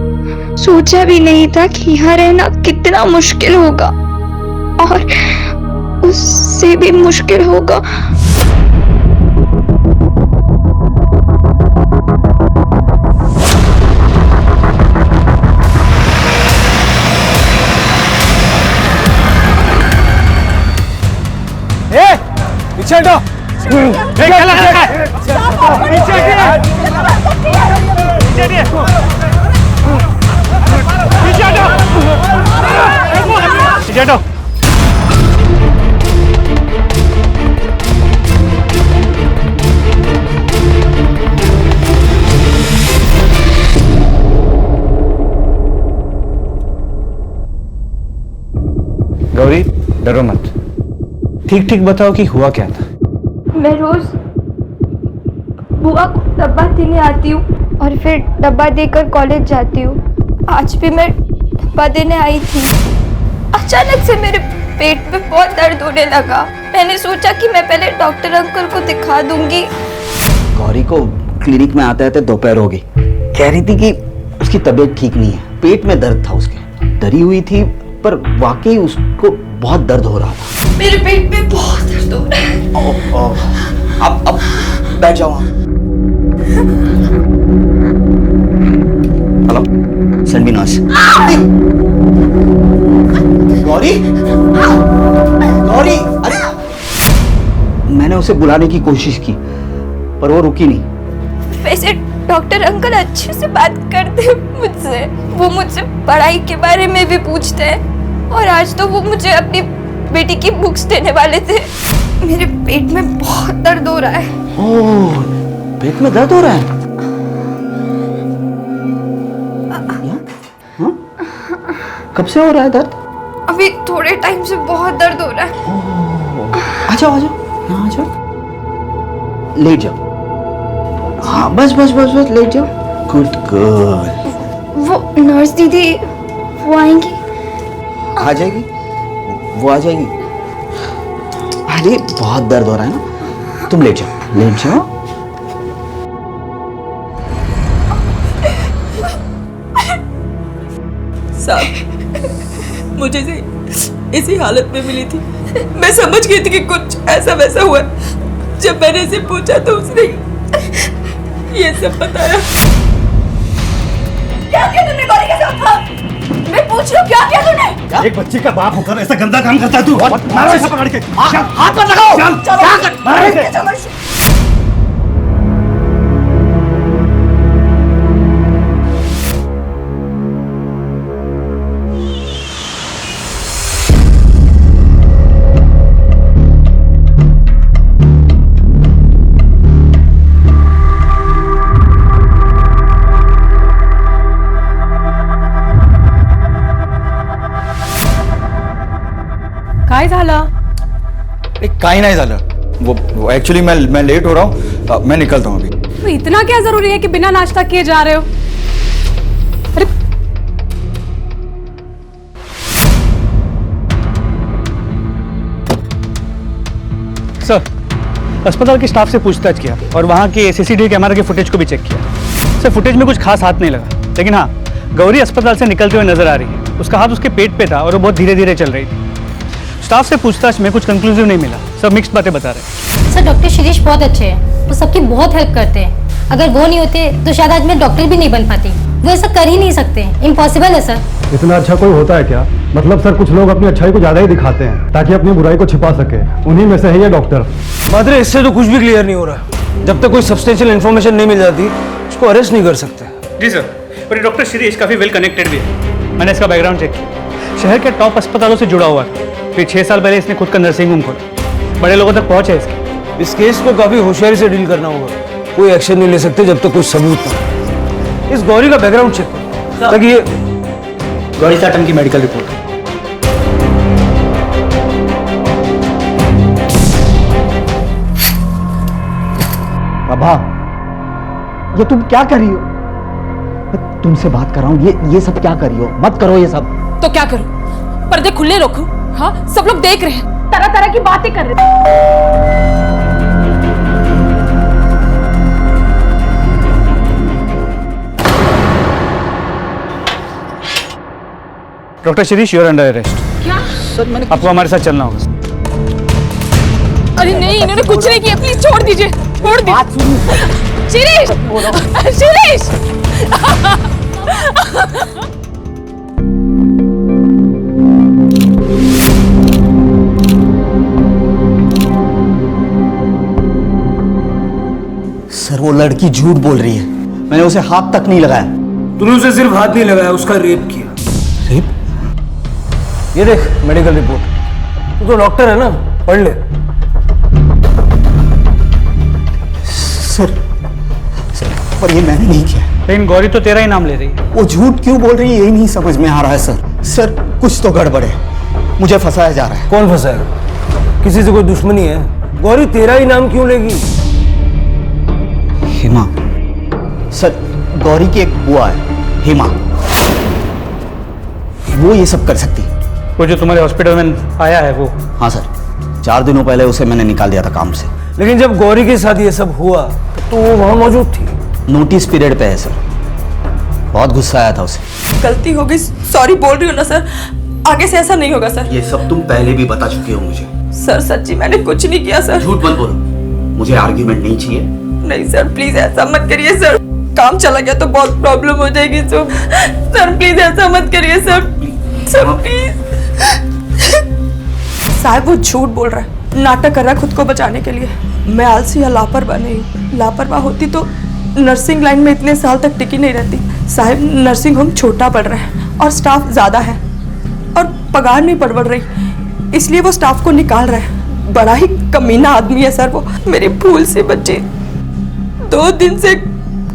Speaker 10: सोचा भी नहीं था कि यहाँ रहना कितना मुश्किल होगा, और उससे भी मुश्किल होगा
Speaker 9: पीछे हटो।
Speaker 8: गौरी, डरो मत, ठीक ठीक बताओ कि हुआ क्या था।
Speaker 10: मैं रोज बुआ को डब्बा देने आती हूँ और फिर डब्बा देकर कॉलेज जाती हूँ। आज भी मैं डब्बा देने आई थी। अचानक से मेरे पेट में बहुत दर्द होने लगा। मैंने सोचा कि मैं पहले डॉक्टर अंकल को दिखा दूंगी।
Speaker 13: गौरी को क्लिनिक में आते आते दोपहर हो गई। कह रही थी कि उसकी तबीयत ठीक नहीं है, पेट में दर्द था उसके। डरी हुई थी, पर वाकई उसको बहुत दर्द हो रहा था।
Speaker 10: मेरे पेट में बहुत दर्द हो रहा है।
Speaker 13: अब बैठ जाओ। हेलो, संडीनास। गौरी, गौरी, अरे मैंने उसे बुलाने की कोशिश की, पर वो रुकी नहीं।
Speaker 10: वैसे डॉक्टर अंकल अच्छे से बात करते हैं मुझसे। वो मुझसे पढ़ाई के बारे में भी पूछते हैं, और आज तो वो मुझे अपनी
Speaker 7: बेटी की बुक्स देने वाले थे। मेरे पेट में बहुत दर्द हो रहा है।
Speaker 13: ओह, पेट में दर्द हो रहा है? हाँ? कब से हो रहा है दर्द?
Speaker 7: अभी थोड़े टाइम से बहुत दर्द हो रहा है।
Speaker 13: आ जाओ, यहाँ आ जाओ, लेट जाओ। हाँ बस बस बस बस लेट जाओ। Good girl.
Speaker 7: वो नर्स दीदी वो आएंगी?
Speaker 13: आ जाएगी, वो आ जाएगी। अरे बहुत दर्द हो रहा है ना, तुम लेट जाओ, लेट जाओ।
Speaker 14: साहब, मुझे इसी हालत में मिली थी। मैं समझ गई थी कि कुछ ऐसा वैसा हुआ। जब मैंने इसे पूछा तो उसने ये सब बताया।
Speaker 7: क्या किया तुमने गौरी के साथ? हाँ? मैं पूछ रही हूँ, क्या किया तूने?
Speaker 6: एक बच्ची का बाप होकर ऐसा गंदा काम करता है तू? मारो इसे पकड़ के।
Speaker 7: हाथ मत लगाओ। क्या कर?
Speaker 14: काय झालं?
Speaker 6: काही नाही झालं। वो एक्चुअली मैं लेट हो रहा हूँ, मैं निकलता हूँ अभी।
Speaker 14: तो इतना क्या जरूरी है कि बिना नाश्ता किए जा रहे हो? अरे
Speaker 8: सर, अस्पताल के स्टाफ से पूछताछ किया और वहाँ के सीसीटीवी कैमरा के फुटेज को भी चेक किया। सर, फुटेज में कुछ खास हाथ नहीं लगा, लेकिन हाँ, गौरी अस्पताल से निकलते हुए नजर आ रही है। उसका हाथ उसके पेट पे था और वो बहुत धीरे धीरे चल रही थी। स्टाफ से पूछताछ में कुछ कंक्लूसिव नहीं मिला, सब मिक्स्ड बातें बता रहे हैं।
Speaker 15: सर, डॉक्टर शिरीष बहुत अच्छे हैं, वो सबकी बहुत हेल्प करते हैं। अगर वो नहीं होते तो शायद आज मैं डॉक्टर भी नहीं बन पाती। वो ऐसा कर ही नहीं सकते, इम्पॉसिबल है सर।
Speaker 16: इतना अच्छा कोई होता है क्या? मतलब सर, कुछ लोग अपनी अच्छाई को ज्यादा ही दिखाते हैं ताकि अपनी बुराई को छिपा सके। उन्हीं में से है ये डॉक्टर।
Speaker 8: मात्र इससे तो कुछ भी क्लियर नहीं हो रहा। जब तक कोई सब्सटेंशियल इन्फॉर्मेशन नहीं मिल जाती, उसको अरेस्ट नहीं कर सकते। जी सर, पर ये डॉक्टर शिरीष काफी वेल कनेक्टेड भी है। मैंने इसका बैकग्राउंड चेक किया, शहर के टॉप अस्पतालों से जुड़ा हुआ था। फिर 6 साल पहले इसने खुद का नर्सिंग होम खोला। बड़े लोगों तक पहुंच है इसकी। इस केस को काफी होशियारी से डील करना होगा। कोई एक्शन नहीं ले सकते जब तक कोई सबूत ना। इस गौरी का बैकग्राउंड चेक करो ताकि ये गौरी साटम की मेडिकल रिपोर्ट है।
Speaker 13: बाबा, ये तुम क्या कर रही हो? मैं तुमसे बात कर रहा हूँ, ये सब क्या कर रही हो? मत करो ये सब।
Speaker 14: तो क्या करूं? पर्दे खुले रखूं? हाँ, सब लोग देख रहे हैं, तरह तरह की बातें कर रहे हैं।
Speaker 8: Doctor Shirish, you're under arrest.
Speaker 14: क्या?
Speaker 8: सर, मैंने आपको हमारे साथ चलना होगा।
Speaker 14: अरे नहीं, इन्होंने कुछ नहीं किया, प्लीज छोड़ दीजिए, छोड़ दीजिए। शिरीष, शिरीष।
Speaker 13: सर, वो लड़की झूठ बोल रही है। मैंने उसे हाथ तक नहीं लगाया।
Speaker 8: तूने उसे सिर्फ हाथ नहीं लगाया, उसका रेप किया। रेप? ये देख मेडिकल रिपोर्ट। तू तो डॉक्टर है ना, पढ़ ले।
Speaker 13: सर, पर ये मैंने नहीं किया।
Speaker 8: लेकिन गौरी तो तेरा ही नाम ले रही है।
Speaker 13: वो झूठ क्यों बोल रही है, यही नहीं समझ में आ रहा है सर। सर, कुछ तो गड़बड़ है, मुझे फंसाया जा रहा है।
Speaker 8: कौन फंसाएगा? किसी से कोई दुश्मनी है? गौरी तेरा ही नाम क्यों लेगी?
Speaker 13: हिमा। सर, गौरी की एक बुआ है, हिमा, वो ये सब कर सकती है।
Speaker 8: वो जो तुम्हारे हॉस्पिटल में आया है वो?
Speaker 13: हाँ सर, 4 दिनों पहले उसे मैंने निकाल दिया था काम से।
Speaker 8: लेकिन जब गौरी के साथ ये सब हुआ तो वो वहां मौजूद थी।
Speaker 13: नोटिस पीरियड पे है सर। बहुत गुस्सा आया था उसे।
Speaker 14: गलती हो गई, सॉरी बोल रही हूँ ना सर। आगे से ऐसा नहीं होगा सर।
Speaker 13: ये सब तुम पहले भी बता चुके हो मुझे।
Speaker 14: सर सच्ची मैंने कुछ नहीं किया सर।
Speaker 13: झूठ मत बोलो, मुझे आर्ग्यूमेंट नहीं चाहिए।
Speaker 14: नहीं सर, प्लीज ऐसा मत करिए सर। काम चला गया तो बहुत प्रॉब्लम हो जाएगी। तो सर प्लीज ऐसा मत करिए सर। Sir please. साहब, वो झूठ बोल रहा है, नाटक कर रहा है खुद को बचाने के लिए। मैं आलसी या लापरवाह नहीं हूँ। लापरवाह होती तो नर्सिंग लाइन में इतने साल तक टिकी नहीं रहती। साहब, नर्सिंग होम छोटा पड़ रहा है और स्टाफ ज़्यादा है और पगार नहीं बढ़ रही। इसलिए वो स्टाफ को निकाल रहा है। बड़ा ही कमीना आदमी है सर वो। मेरी भूल से बच्चे 2 दिन से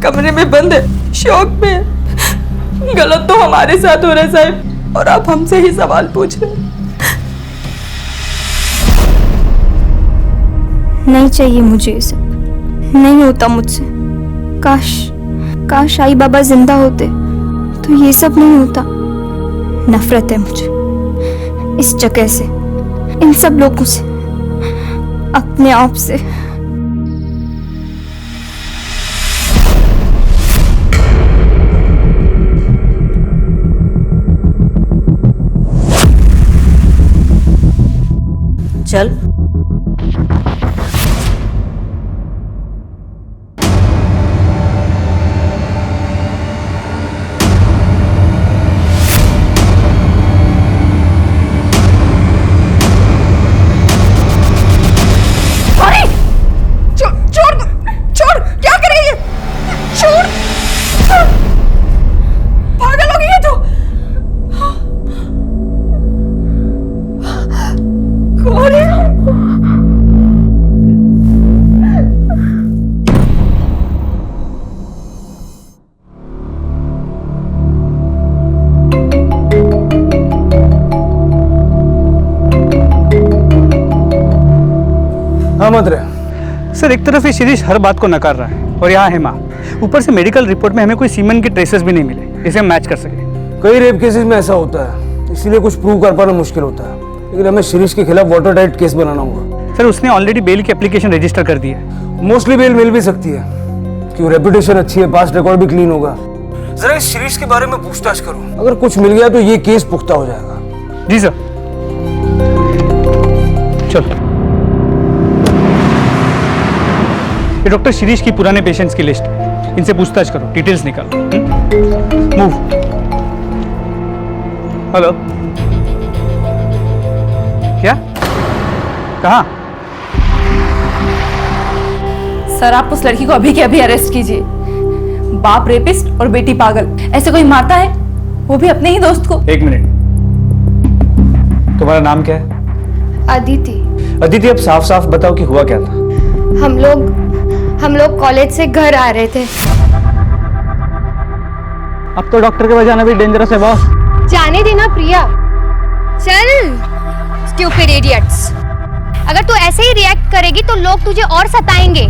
Speaker 14: कमरे में बंद है, शौक में है। गलत तो हमारे साथ हो रहा है साहब, और आप हमसे ही सवाल पूछ रहे हैं।
Speaker 10: नहीं चाहिए मुझे ये सब, नहीं होता मुझसे। काश आई बाबा जिंदा होते तो ये सब नहीं होता। नफरत है मुझे इस जगह से, इन सब लोगों से, अपने आप से।
Speaker 14: चल
Speaker 8: सर, एक तरफ ये शिरीष हर बात को नकार रहा है और यहाँ है माँ। ऊपर से मेडिकल रिपोर्ट में हमें कोई सीमेंट के ट्रेसेस भी नहीं मिले जिसे हम मैच कर सके।
Speaker 17: कई रेप केसेस में ऐसा होता है, इसीलिए कुछ प्रूव कर पाना मुश्किल होता है। लेकिन हमें शिरीष के खिलाफ वाटर टाइट केस बनाना होगा।
Speaker 8: सर, उसने ऑलरेडी बेल की एप्लीकेशन रजिस्टर कर दी है।
Speaker 17: मोस्टली बेल मिल भी सकती है क्यों, रेपुटेशन अच्छी है, पास्ट रिकॉर्ड भी क्लीन होगा। जरा इस शिरीष के बारे में पूछताछ करो, अगर कुछ मिल गया तो ये केस पुख्ता हो जाएगा।
Speaker 8: जी सर। चलो, ये डॉक्टर शिरीष की पुराने पेशेंट्स की लिस्ट, इनसे पूछताछ करो, डिटेल्स निकालो। मूव। हेलो, क्या? कहाँ?
Speaker 14: सर, आप उस लड़की को अभी के अभी अरेस्ट कीजिए। बाप रेपिस्ट और बेटी पागल, ऐसे कोई मारता है, वो भी अपने ही दोस्त को।
Speaker 8: एक मिनट, तुम्हारा नाम क्या है?
Speaker 10: अदिति।
Speaker 8: अदिति, अब साफ साफ बताओ कि हुआ क्या था।
Speaker 10: हम लोग कॉलेज से घर आ रहे थे।
Speaker 11: अब तो डॉक्टर के पास जाना भी डेंजरस है बॉस।
Speaker 10: जाने देना प्रिया। चल स्टूपिड इडियट्स। अगर तू ऐसे ही रिएक्ट करेगी तो लोग तुझे और सताएंगे।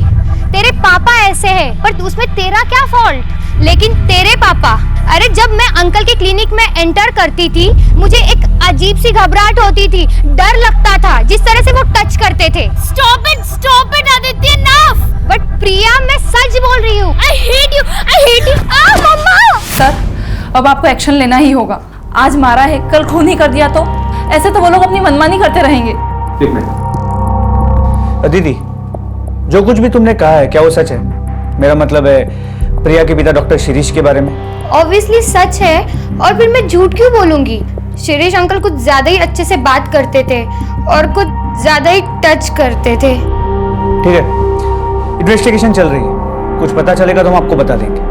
Speaker 10: तेरे पापा ऐसे हैं, पर उसमें तेरा क्या फॉल्ट? लेकिन तेरे पापा, अरे जब मैं अंकल के क्लिनिक में एंटर करती थी मुझे एक अजीब सी घबराहट होती थी, डर लगता था जिस तरह से वो टच करते थे। Stop it Aditya, enough. But Priya, मैं सच बोल रही हूँ। I hate you। मम्मा।
Speaker 14: सर, अब आपको एक्शन लेना ही होगा। आज मारा है, कल खून ही कर दिया तो ऐसे तो वो लोग अपनी मनमानी करते रहेंगे।
Speaker 8: एक मिनट, अदिति, जो कुछ भी तुमने कहा है क्या वो सच है? मेरा मतलब है प्रिया के पिता डॉक्टर शिरीष के बारे में।
Speaker 10: ऑब्वियसली सच है, और फिर मैं झूठ क्यों बोलूंगी? शिरीष अंकल कुछ ज्यादा ही अच्छे से बात करते थे और कुछ ज्यादा ही टच करते थे।
Speaker 8: ठीक है, इन्वेस्टिगेशन चल रही है, कुछ पता चलेगा तो हम आपको बता देंगे।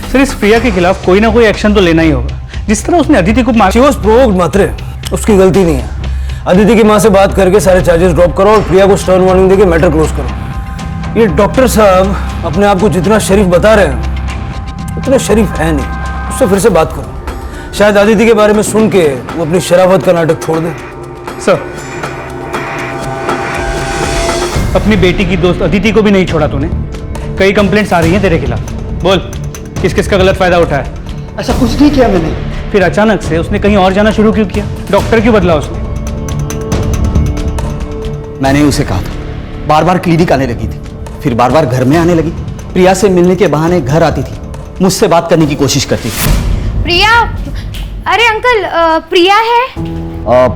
Speaker 8: सर, इस प्रिया के खिलाफ कोई ना कोई एक्शन तो लेना ही होगा। जिस तरह उसने अदिति को मार,
Speaker 17: शी वाज प्रोवोक्ड मात्रे, उसकी गलती नहीं है। अदिति की माँ से बात करके सारे चार्जेस ड्रॉप करो और प्रिया को स्टर्न वार्निंग देके मैटर क्लोज करो। ये डॉक्टर साहब अपने आप को जितना शरीफ बता रहे हैं उतने शरीफ है नहीं, उससे फिर से बात करो। शायद अदिति के बारे में सुन के वो अपनी शराफत का नाटक छोड़ दे।
Speaker 8: सर, अपनी बेटी की दोस्त अदिति को भी नहीं छोड़ा तूने। कई कंप्लेंट्स आ रही हैं तेरे खिलाफ, बोल किस किस का गलत फायदा उठाया?
Speaker 2: ऐसा कुछ नहीं किया मैंने।
Speaker 8: फिर अचानक से उसने कहीं और जाना शुरू क्यों किया? डॉक्टर क्यों बदला उसने?
Speaker 13: मैंने उसे कहा था, बार बार क्लिनिक आने लगी थी, फिर बार बार घर में आने लगी। प्रिया से मिलने के बहाने घर आती थी, मुझसे बात करने की कोशिश करती थी।
Speaker 10: प्रिया, अरे अंकल, प्रिया है?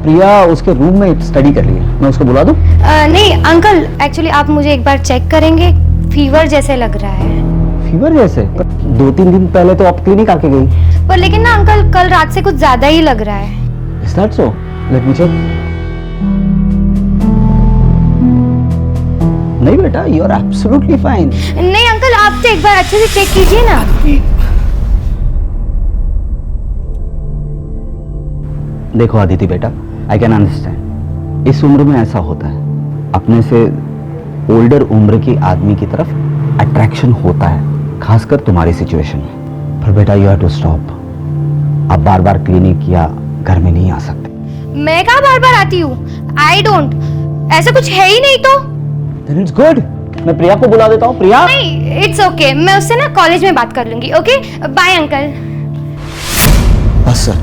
Speaker 13: प्रिया उसके रूम में स्टडी कर रही है, मैं उसको बुला दूं?
Speaker 10: नहीं अंकल, एक्चुअली आप मुझे एक बार चेक करेंगे, फीवर जैसे लग रहा है।
Speaker 13: फीवर जैसे? 2-3 दिन पहले तो आप क्लिनिक आके गई।
Speaker 10: पर लेकिन ना अंकल, कल रात से कुछ ज्यादा ही लग रहा है।
Speaker 13: Is that so? Let me check. नहीं बेटा, you are absolutely fine.
Speaker 10: नहीं अंकल, आप तो एक बार अच्छे से चेक कीजिए ना।
Speaker 13: देखो आदिति बेटा, आई कैन अंडरस्टैंड, इस उम्र में ऐसा होता है, अपने से ओल्डर उम्र की आदमी की तरफ अट्रैक्शन होता है, खासकर तुम्हारी सिचुएशन में। पर बेटा यू हैव टू स्टॉप। अब बार बार क्लिनिक या घर में नहीं आ सकते।
Speaker 15: मैं कहाँ बार बार आती हूँ? आई डोंट, ऐसा कुछ है ही नहीं तो।
Speaker 13: Then it's good. मैं प्रिया को बुला देता हूँ। प्रिया
Speaker 15: नहीं, इट्स ओके, मैं उससे ना कॉलेज में बात कर लूंगी। Okay, bye uncle.
Speaker 2: बस सर,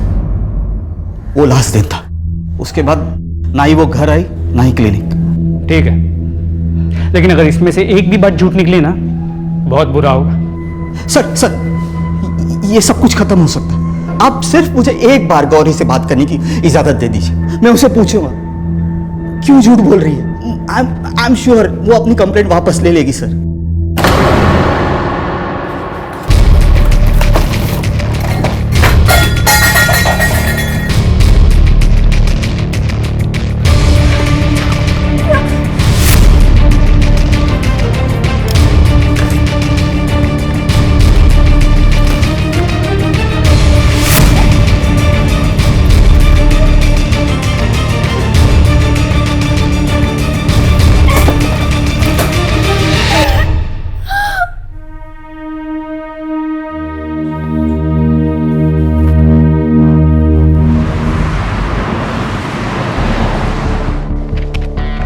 Speaker 2: वो लास्ट दिन था, उसके बाद ना ही वो घर आई ना ही क्लिनिक।
Speaker 1: ठीक है, लेकिन अगर इसमें से एक भी बात झूठ निकली ना, बहुत बुरा होगा।
Speaker 6: सर, ये सब कुछ खत्म हो सकता है। आप सिर्फ मुझे एक बार गौरी से बात करने की इजाजत दे दीजिए, मैं उसे पूछूंगा क्यों झूठ बोल रही है। आई एम श्योर वो अपनी कंप्लेंट वापस ले लेगी सर।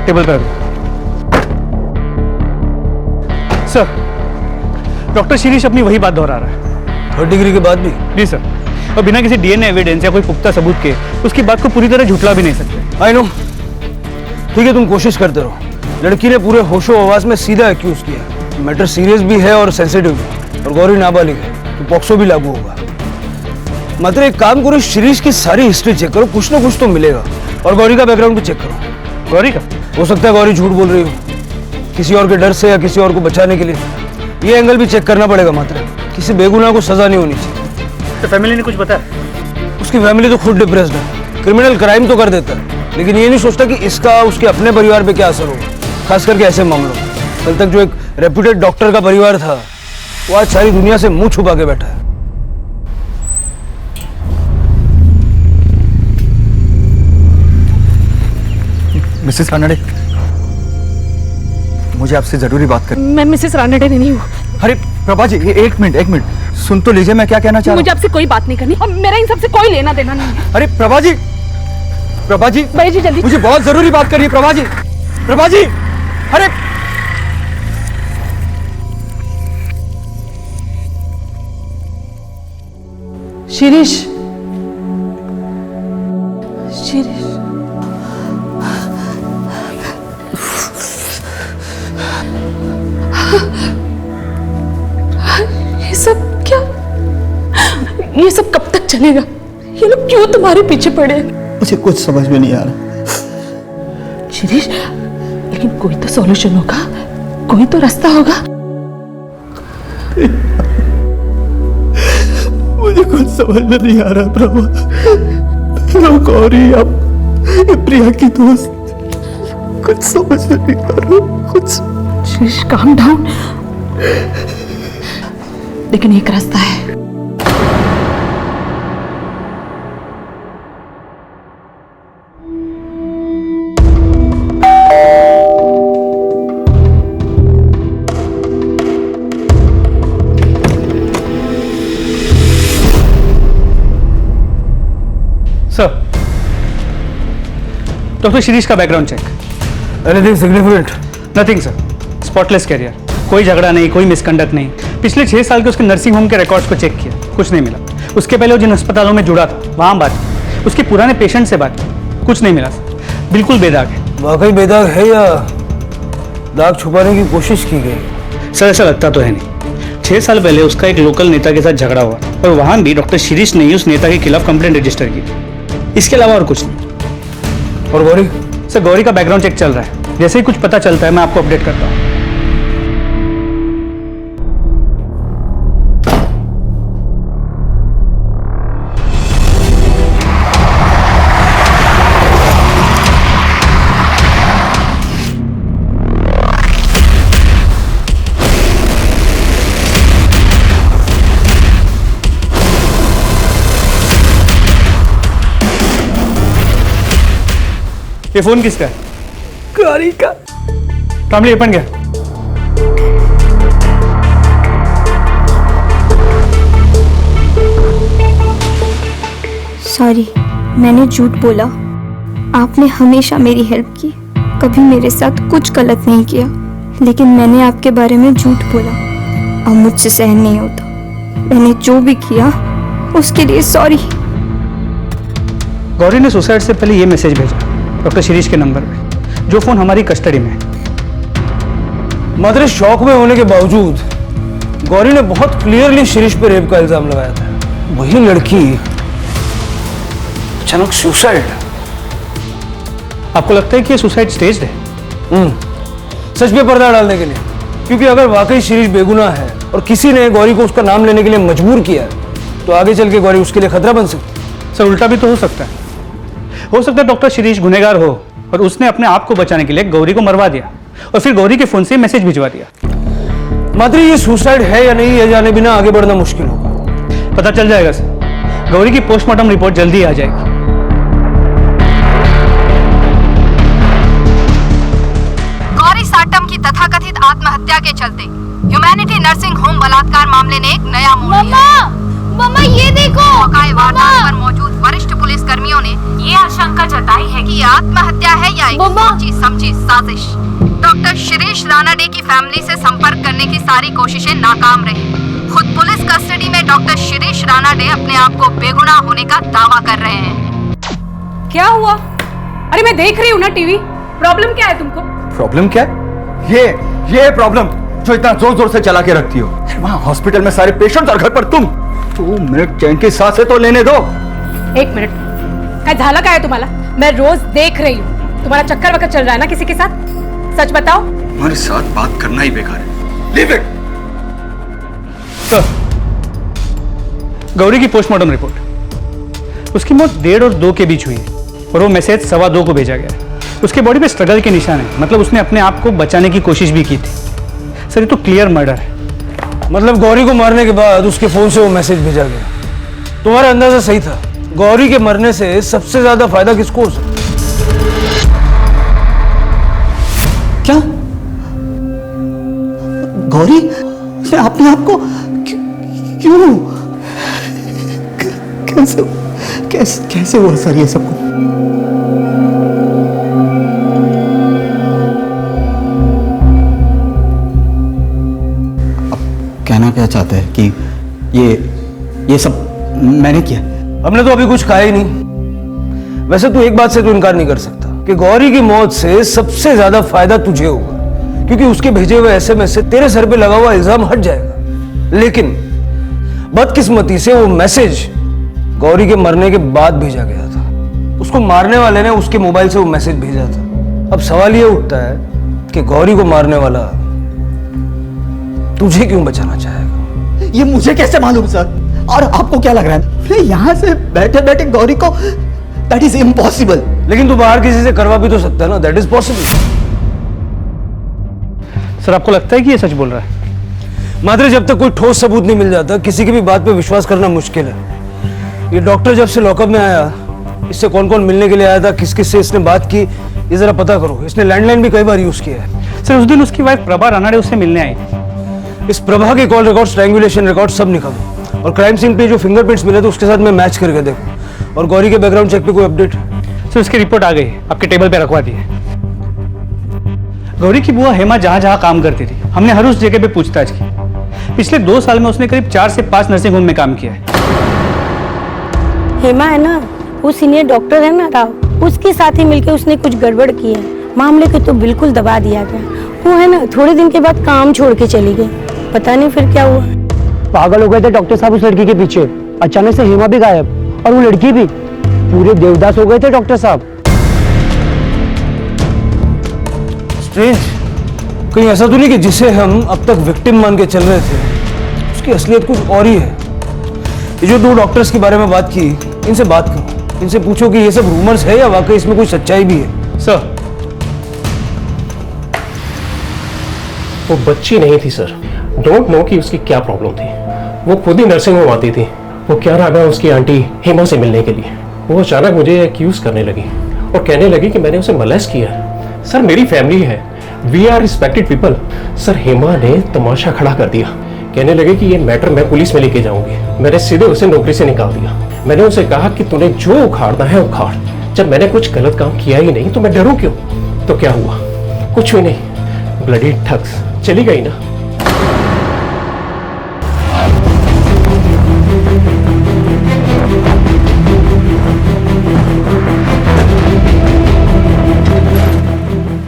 Speaker 1: टेबल पर। सर, डॉक्टर शिरीष अपनी वही बात दोहरा रहा है।
Speaker 17: 3rd डिग्री के बाद भी?
Speaker 1: जी सर, और बिना किसी डीएनए एविडेंस या कोई पुख्ता सबूत के उसकी बात को पूरी तरह झुठला भी नहीं सकते।
Speaker 17: आई नो, ठीक है, तुम कोशिश करते रहो। लड़की ने पूरे होशो आवाज में सीधा एक्यूज किया। मैटर सीरियस भी है और सेंसिटिव भी, और गौरी नाबालिग है तो पॉक्सो भी लागू होगा। मात्र एक काम करो, शिरीष की सारी हिस्ट्री चेक करो, कुछ ना कुछ तो मिलेगा। और गौरी का बैकग्राउंड भी चेक करो।
Speaker 1: गौरी का?
Speaker 17: हो सकता है गौरी झूठ बोल रही हो, किसी और के डर से या किसी और को बचाने के लिए। ये एंगल भी चेक करना पड़ेगा। मात्र किसी बेगुनाह को सजा नहीं होनी चाहिए।
Speaker 1: तो फैमिली ने कुछ बताया?
Speaker 17: उसकी फैमिली तो खुद डिप्रेस्ड है, क्रिमिनल क्राइम तो कर देता है, लेकिन ये नहीं सोचता कि इसका उसके अपने परिवार पे क्या असर होगा, खास करके ऐसे मामलों में। कल तक जो एक रेप्यूटेड डॉक्टर का परिवार था, वो आज सारी दुनिया से मुंह छुपा के बैठा है।
Speaker 6: मिसेस रानडे, मुझे आपसे जरूरी बात करनी।
Speaker 14: मैं मिसेस रानडे नहीं हूँ।
Speaker 6: अरे प्रभा जी, एक मिनट सुन तो लीजिए, मैं क्या कहना चाह रहा हूँ।
Speaker 14: मुझे आपसे कोई बात नहीं करनी और मेरा इन सबसे कोई लेना देना नहीं है।
Speaker 6: अरे प्रभा जी
Speaker 14: भाई जी जल्दी,
Speaker 6: मुझे बहुत जरूरी बात करनी है। प्रभा जी, अरे
Speaker 14: शिरीष, ये सब कब तक चलेगा? ये लोग क्यों तुम्हारे पीछे पड़े?
Speaker 6: मुझे कुछ समझ में नहीं आ रहा।
Speaker 14: शिरीष, लेकिन कोई तो सॉल्यूशन होगा, कोई तो रास्ता होगा।
Speaker 6: मुझे कुछ समझ में नहीं आ रहा प्रभा। गौरी अब प्रिया की दोस्त, कुछ समझ में नहीं आ रहा कुछ।
Speaker 14: शिरीष काम डाउन, लेकिन एक रास्ता है।
Speaker 1: सर, डॉक्टर शिरीष का background check.
Speaker 17: Anything significant?
Speaker 1: Nothing sir, spotless career, कोई झगड़ा नहीं, कोई मिसकंडक्ट नहीं। पिछले 6 साल के उसके नर्सिंग होम के रिकॉर्ड्स को चेक किया, कुछ नहीं मिला। उसके पहले वो जिन अस्पतालों में जुड़ा था वहां बात की, उसके पुराने पेशेंट से बात की, कुछ नहीं मिला सर, बिल्कुल बेदाग है।
Speaker 17: वाकई बेदाग है या दाग छुपाने की कोशिश की गई?
Speaker 1: सर ऐसा लगता तो है नहीं। 6 साल पहले उसका एक लोकल नेता के साथ झगड़ा हुआ और वहां भी डॉक्टर शिरीष ने ही उस नेता के खिलाफ कंप्लेंट रजिस्टर की, इसके अलावा और कुछ नहीं।
Speaker 17: और गौरी?
Speaker 1: सर गौरी का बैकग्राउंड चेक चल रहा है, जैसे ही कुछ पता चलता है मैं आपको अपडेट करता हूँ। ये फोन किसका है?
Speaker 14: गौरी का।
Speaker 1: कामली ये गया।
Speaker 10: सॉरी, मैंने झूठ बोला। आपने हमेशा मेरी हेल्प की, कभी मेरे साथ कुछ गलत नहीं किया, लेकिन मैंने आपके बारे में झूठ बोला और मुझसे सहन नहीं होता। मैंने जो भी किया उसके लिए सॉरी।
Speaker 1: गौरी ने सुसाइड से पहले ये मैसेज भेजा डॉक्टर शिरीष के नंबर पे, जो फोन हमारी कस्टडी में है।
Speaker 17: मात्र शौक में होने के बावजूद गौरी ने बहुत क्लियरली शिरीष पे रेप का इल्जाम लगाया था। वही लड़की अचानक सुसाइड।
Speaker 1: आपको लगता है कि ये सुसाइड स्टेज्ड है?
Speaker 17: सच पे पर्दा डालने के लिए, क्योंकि अगर वाकई शिरीष बेगुनाह है और किसी ने गौरी को उसका नाम लेने के लिए मजबूर किया तो आगे चल के गौरी उसके लिए खतरा बन सकती है।
Speaker 1: सर उल्टा भी तो हो सकता है। हो सकता है डॉक्टर शिरीष गुनहगार हो और उसने अपने आप को बचाने के लिए गौरी को मरवा दिया और फिर गौरी के फोन से मैसेज भिजवा दिया।
Speaker 17: मात्र ये सुसाइड है या नहीं, ये जाने बिना आगे बढ़ना मुश्किल होगा।
Speaker 1: पता चल जाएगा सर। गौरी की पोस्टमार्टम रिपोर्ट जल्दी आ जाएगी।
Speaker 18: गौरी साटम की तथाकथित आत्महत्या के चलते ह्यूमैनिटी नर्सिंग होम बलात्कार मामले ने एक नया मोड़ लिया।
Speaker 7: मम्मा ये देखो।
Speaker 18: वारदात पर मौजूद वरिष्ठ पुलिस कर्मियों ने ये आशंका जताई है कि ये आत्महत्या है या एक सोची समझी साजिश। डॉक्टर शिरीष रानाडे की फैमिली से संपर्क करने की सारी कोशिशें नाकाम रही। खुद पुलिस कस्टडी में डॉक्टर शिरीष रानाडे अपने आप को बेगुनाह होने का दावा कर रहे हैं।
Speaker 14: क्या हुआ? अरे मैं देख रही हूँ ना टीवी। प्रॉब्लम क्या है तुमको?
Speaker 6: प्रॉब्लम क्या है? ये प्रॉब्लम जो इतना जोर जोर से चला के रखती हो। वहाँ हॉस्पिटल में सारे पेशेंट और घर पर तुम 2 मिनट चैन की सांसें तो लेने दो।
Speaker 14: 1 मिनट क्या झाला का है तुम्हारा? मैं रोज देख रही हूँ तुम्हारा चक्कर वक्कर चल रहा है ना किसी के साथ। सच बताओ।
Speaker 6: तुम्हारे साथ बात करना ही बेकार है। Leave it.
Speaker 1: गौरी की पोस्टमार्टम रिपोर्ट, उसकी मौत 1:30 और 2 के बीच हुई है और वो मैसेज 2:15 को भेजा गया है। उसके बॉडी पे स्ट्रगल के निशान है, मतलब उसने अपने आप को बचाने की कोशिश भी की थी। सर ये तो क्लियर मर्डर है।
Speaker 17: मतलब गौरी को मारने के बाद उसके फोन से वो मैसेज भेजा गया। तुम्हारा अंदाजा सही था। गौरी के मरने से सबसे ज्यादा फायदा किसको हो सकता?
Speaker 13: क्या गौरी ने अपने आप को क्यों कैसे हुआ सर ये सब कुछ? कहना क्या चाहते हैं कि ये सब मैंने किया?
Speaker 17: हमने तो अभी कुछ कहा ही नहीं। वैसे तू एक बात से तो इनकार नहीं कर सकता कि गौरी की मौत से सबसे ज्यादा फायदा तुझे होगा, क्योंकि उसके भेजे हुए एसएमएस से तेरे सर पे लगा हुआ इल्जाम हट जाएगा। लेकिन बदकिस्मती से वो मैसेज गौरी के मरने के बाद भेजा गया था। उसको मारने वाले ने उसके मोबाइल से वो मैसेज भेजा था। अब सवाल ये उठता है कि गौरी को मारने वाला तुझे क्यों बचाना चाहेगा?
Speaker 13: ये मुझे कैसे मालूम सर? और आपको क्या लग रहा है मैं यहां से बैठे बैठे गौरी को? That is impossible.
Speaker 17: लेकिन तू बाहर किसी से करवा भी तो सकता है ना। That is possible.
Speaker 1: सर आपको लगता है कि ये सच बोल रहा है?
Speaker 17: मात्र जब तक कोई ठोस सबूत नहीं मिल जाता किसी की भी बात पे विश्वास करना मुश्किल है। ये डॉक्टर जब से लॉकअप में आया, इससे कौन कौन मिलने के लिए आया था, किस किस से इसने बात की, ये जरा पता करो। इसने लैंडलाइन भी कई बार यूज किया है।
Speaker 1: सर उस दिन उसकी वाइफ प्रभा रानाडे उससे मिलने आई।
Speaker 17: इस प्रभा के कॉल रिकॉर्ड, स्ट्रैंगुलेशन रिकॉर्ड सब निकालो और क्राइम सीन पे जो फिंगरप्रिंट्स मिले थे उसके साथ में मैच करके देखो। और गौरी के बैकग्राउंड चेक पे कोई अपडेट?
Speaker 1: सर उसकी रिपोर्ट आ गई, आपके टेबल पे रखवा दी है। गौरी की बुआ हेमा जहां जहां काम करती थी, हमने हर उस जगह पे पूछताछ की। पिछले 2 साल में उसने करीब 4 से 5 नर्सिंग होम में काम किया है।
Speaker 10: हेमा है ना, वो सीनियर डॉक्टर है ना राव, उसके साथ ही मिलकर उसने कुछ गड़बड़ की है। मामले को तो बिल्कुल दबा दिया गया। वो है ना थोड़े दिन के बाद काम छोड़ के चली गई। पता नहीं फिर क्या हुआ।
Speaker 12: पागल हो गए थे डॉक्टर साहब उस लड़की के पीछे। अचानक से हेमा भी गायब और वो लड़की भी। पूरे देवदास हो गए थे डॉक्टर साहब।
Speaker 17: स्ट्रेंज। कहीं ऐसा तो नहीं कि जिसे हम अब तक विक्टिम मान के चल रहे थे उसकी असलियत कुछ और ही है? ये जो 2 डॉक्टर्स के बारे में बात की, इनसे बात करो। इनसे पूछो कि ये सब रूमर्स है या वाकई इसमें कोई सच्चाई भी है।
Speaker 19: सर वो बच्ची नहीं थी सर। डोंट नो कि उसकी क्या प्रॉब्लम थी। वो खुद ही नर्सिंग होम आती थी। वो क्या रहा उसकी आंटी हेमा से मिलने के लिए। वो अचानक मुझे एक्यूज करने लगी और कहने लगी कि मैंने उसे मोलेस्ट किया है। सर मेरी फैमिली है, we are respected people. Sir Hema ने तमाशा खड़ा कर दिया, कहने लगे कि ये मैटर मैं पुलिस में लेके जाऊंगी। मैंने सीधे उसे नौकरी से निकाल दिया। मैंने उसे कहा कि तूने जो उखाड़ना है उखाड़, जब मैंने कुछ गलत काम किया ही नहीं तो मैं डरूं क्यों? तो क्या हुआ? कुछ भी नहीं, ब्लडी ठग्स। चली गई ना।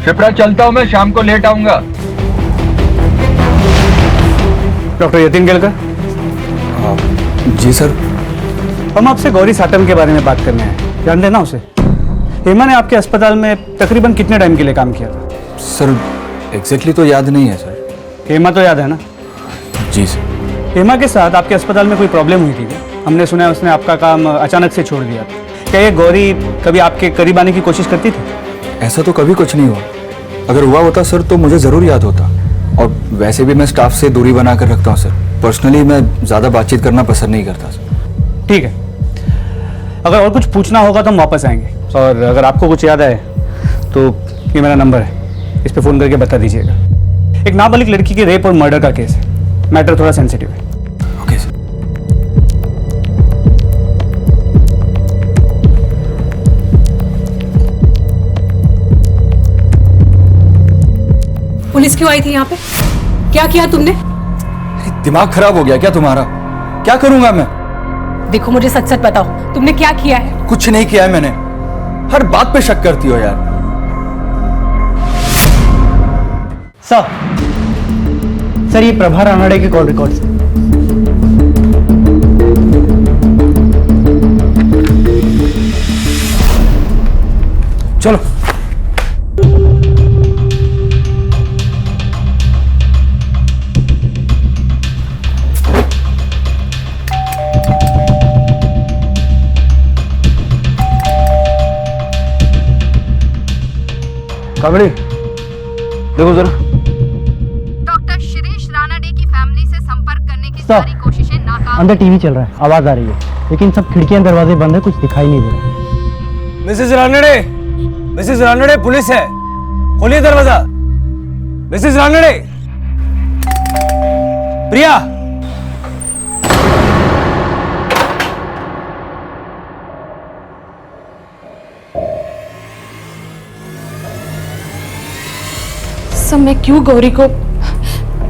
Speaker 20: शिप्रा चलता हूं मैं, शाम को लेट आऊंगा।
Speaker 2: डॉक्टर यतीन केलकर।
Speaker 17: जी सर।
Speaker 2: हम आपसे गौरी साटम के बारे में बात करने हैं, जानते हैं ना उसे? हेमा ने आपके अस्पताल में तकरीबन कितने टाइम के लिए काम किया था?
Speaker 17: सर एग्जैक्टली तो याद नहीं है सर।
Speaker 2: हेमा तो याद है ना?
Speaker 17: जी सर।
Speaker 2: हेमा के साथ आपके अस्पताल में कोई प्रॉब्लम हुई थी क्या? हमने सुना है उसने आपका काम अचानक से छोड़ दिया था। क्या ये गौरी कभी आपके करीब आने की कोशिश करती थी?
Speaker 17: ऐसा तो कभी कुछ नहीं हुआ। अगर हुआ होता सर तो मुझे ज़रूर याद होता। और वैसे भी मैं स्टाफ से दूरी बना कर रखता हूँ सर। पर्सनली मैं ज़्यादा बातचीत करना पसंद नहीं करता सर।
Speaker 2: ठीक है, अगर और कुछ पूछना होगा तो हम वापस आएंगे, और अगर आपको कुछ याद आए तो ये मेरा नंबर है, इस पर फ़ोन करके बता दीजिएगा। एक नाबालिग लड़की के रेप और मर्डर का केस है, मैटर थोड़ा सेंसिटिव है।
Speaker 17: Okay sir.
Speaker 14: पुलिस क्यों आई थी यहाँ पे? क्या किया तुमने?
Speaker 17: दिमाग खराब हो गया क्या तुम्हारा? क्या करूंगा मैं?
Speaker 14: देखो मुझे सच सच बताओ, तुमने क्या किया है?
Speaker 17: कुछ नहीं किया है मैंने। हर बात पे शक करती हो यार।
Speaker 12: सर ये प्रभा रानड़े के कॉल रिकॉर्ड्स हैं।
Speaker 17: चलो। काकड़ी देखो जरा।
Speaker 18: डॉक्टर शिरीष रानड़े की फैमिली से संपर्क करने की सारी कोशिशें नाकाम।
Speaker 12: अंदर टीवी चल रहा है, आवाज आ रही है, लेकिन सब खिड़कियां दरवाजे बंद है, कुछ दिखाई नहीं दे रहा।
Speaker 17: Mrs Ranade, Mrs Ranade, police है, खोलिए दरवाजा। मिसेस रानड़े, प्रिया।
Speaker 14: सब मैं क्यों गौरी को?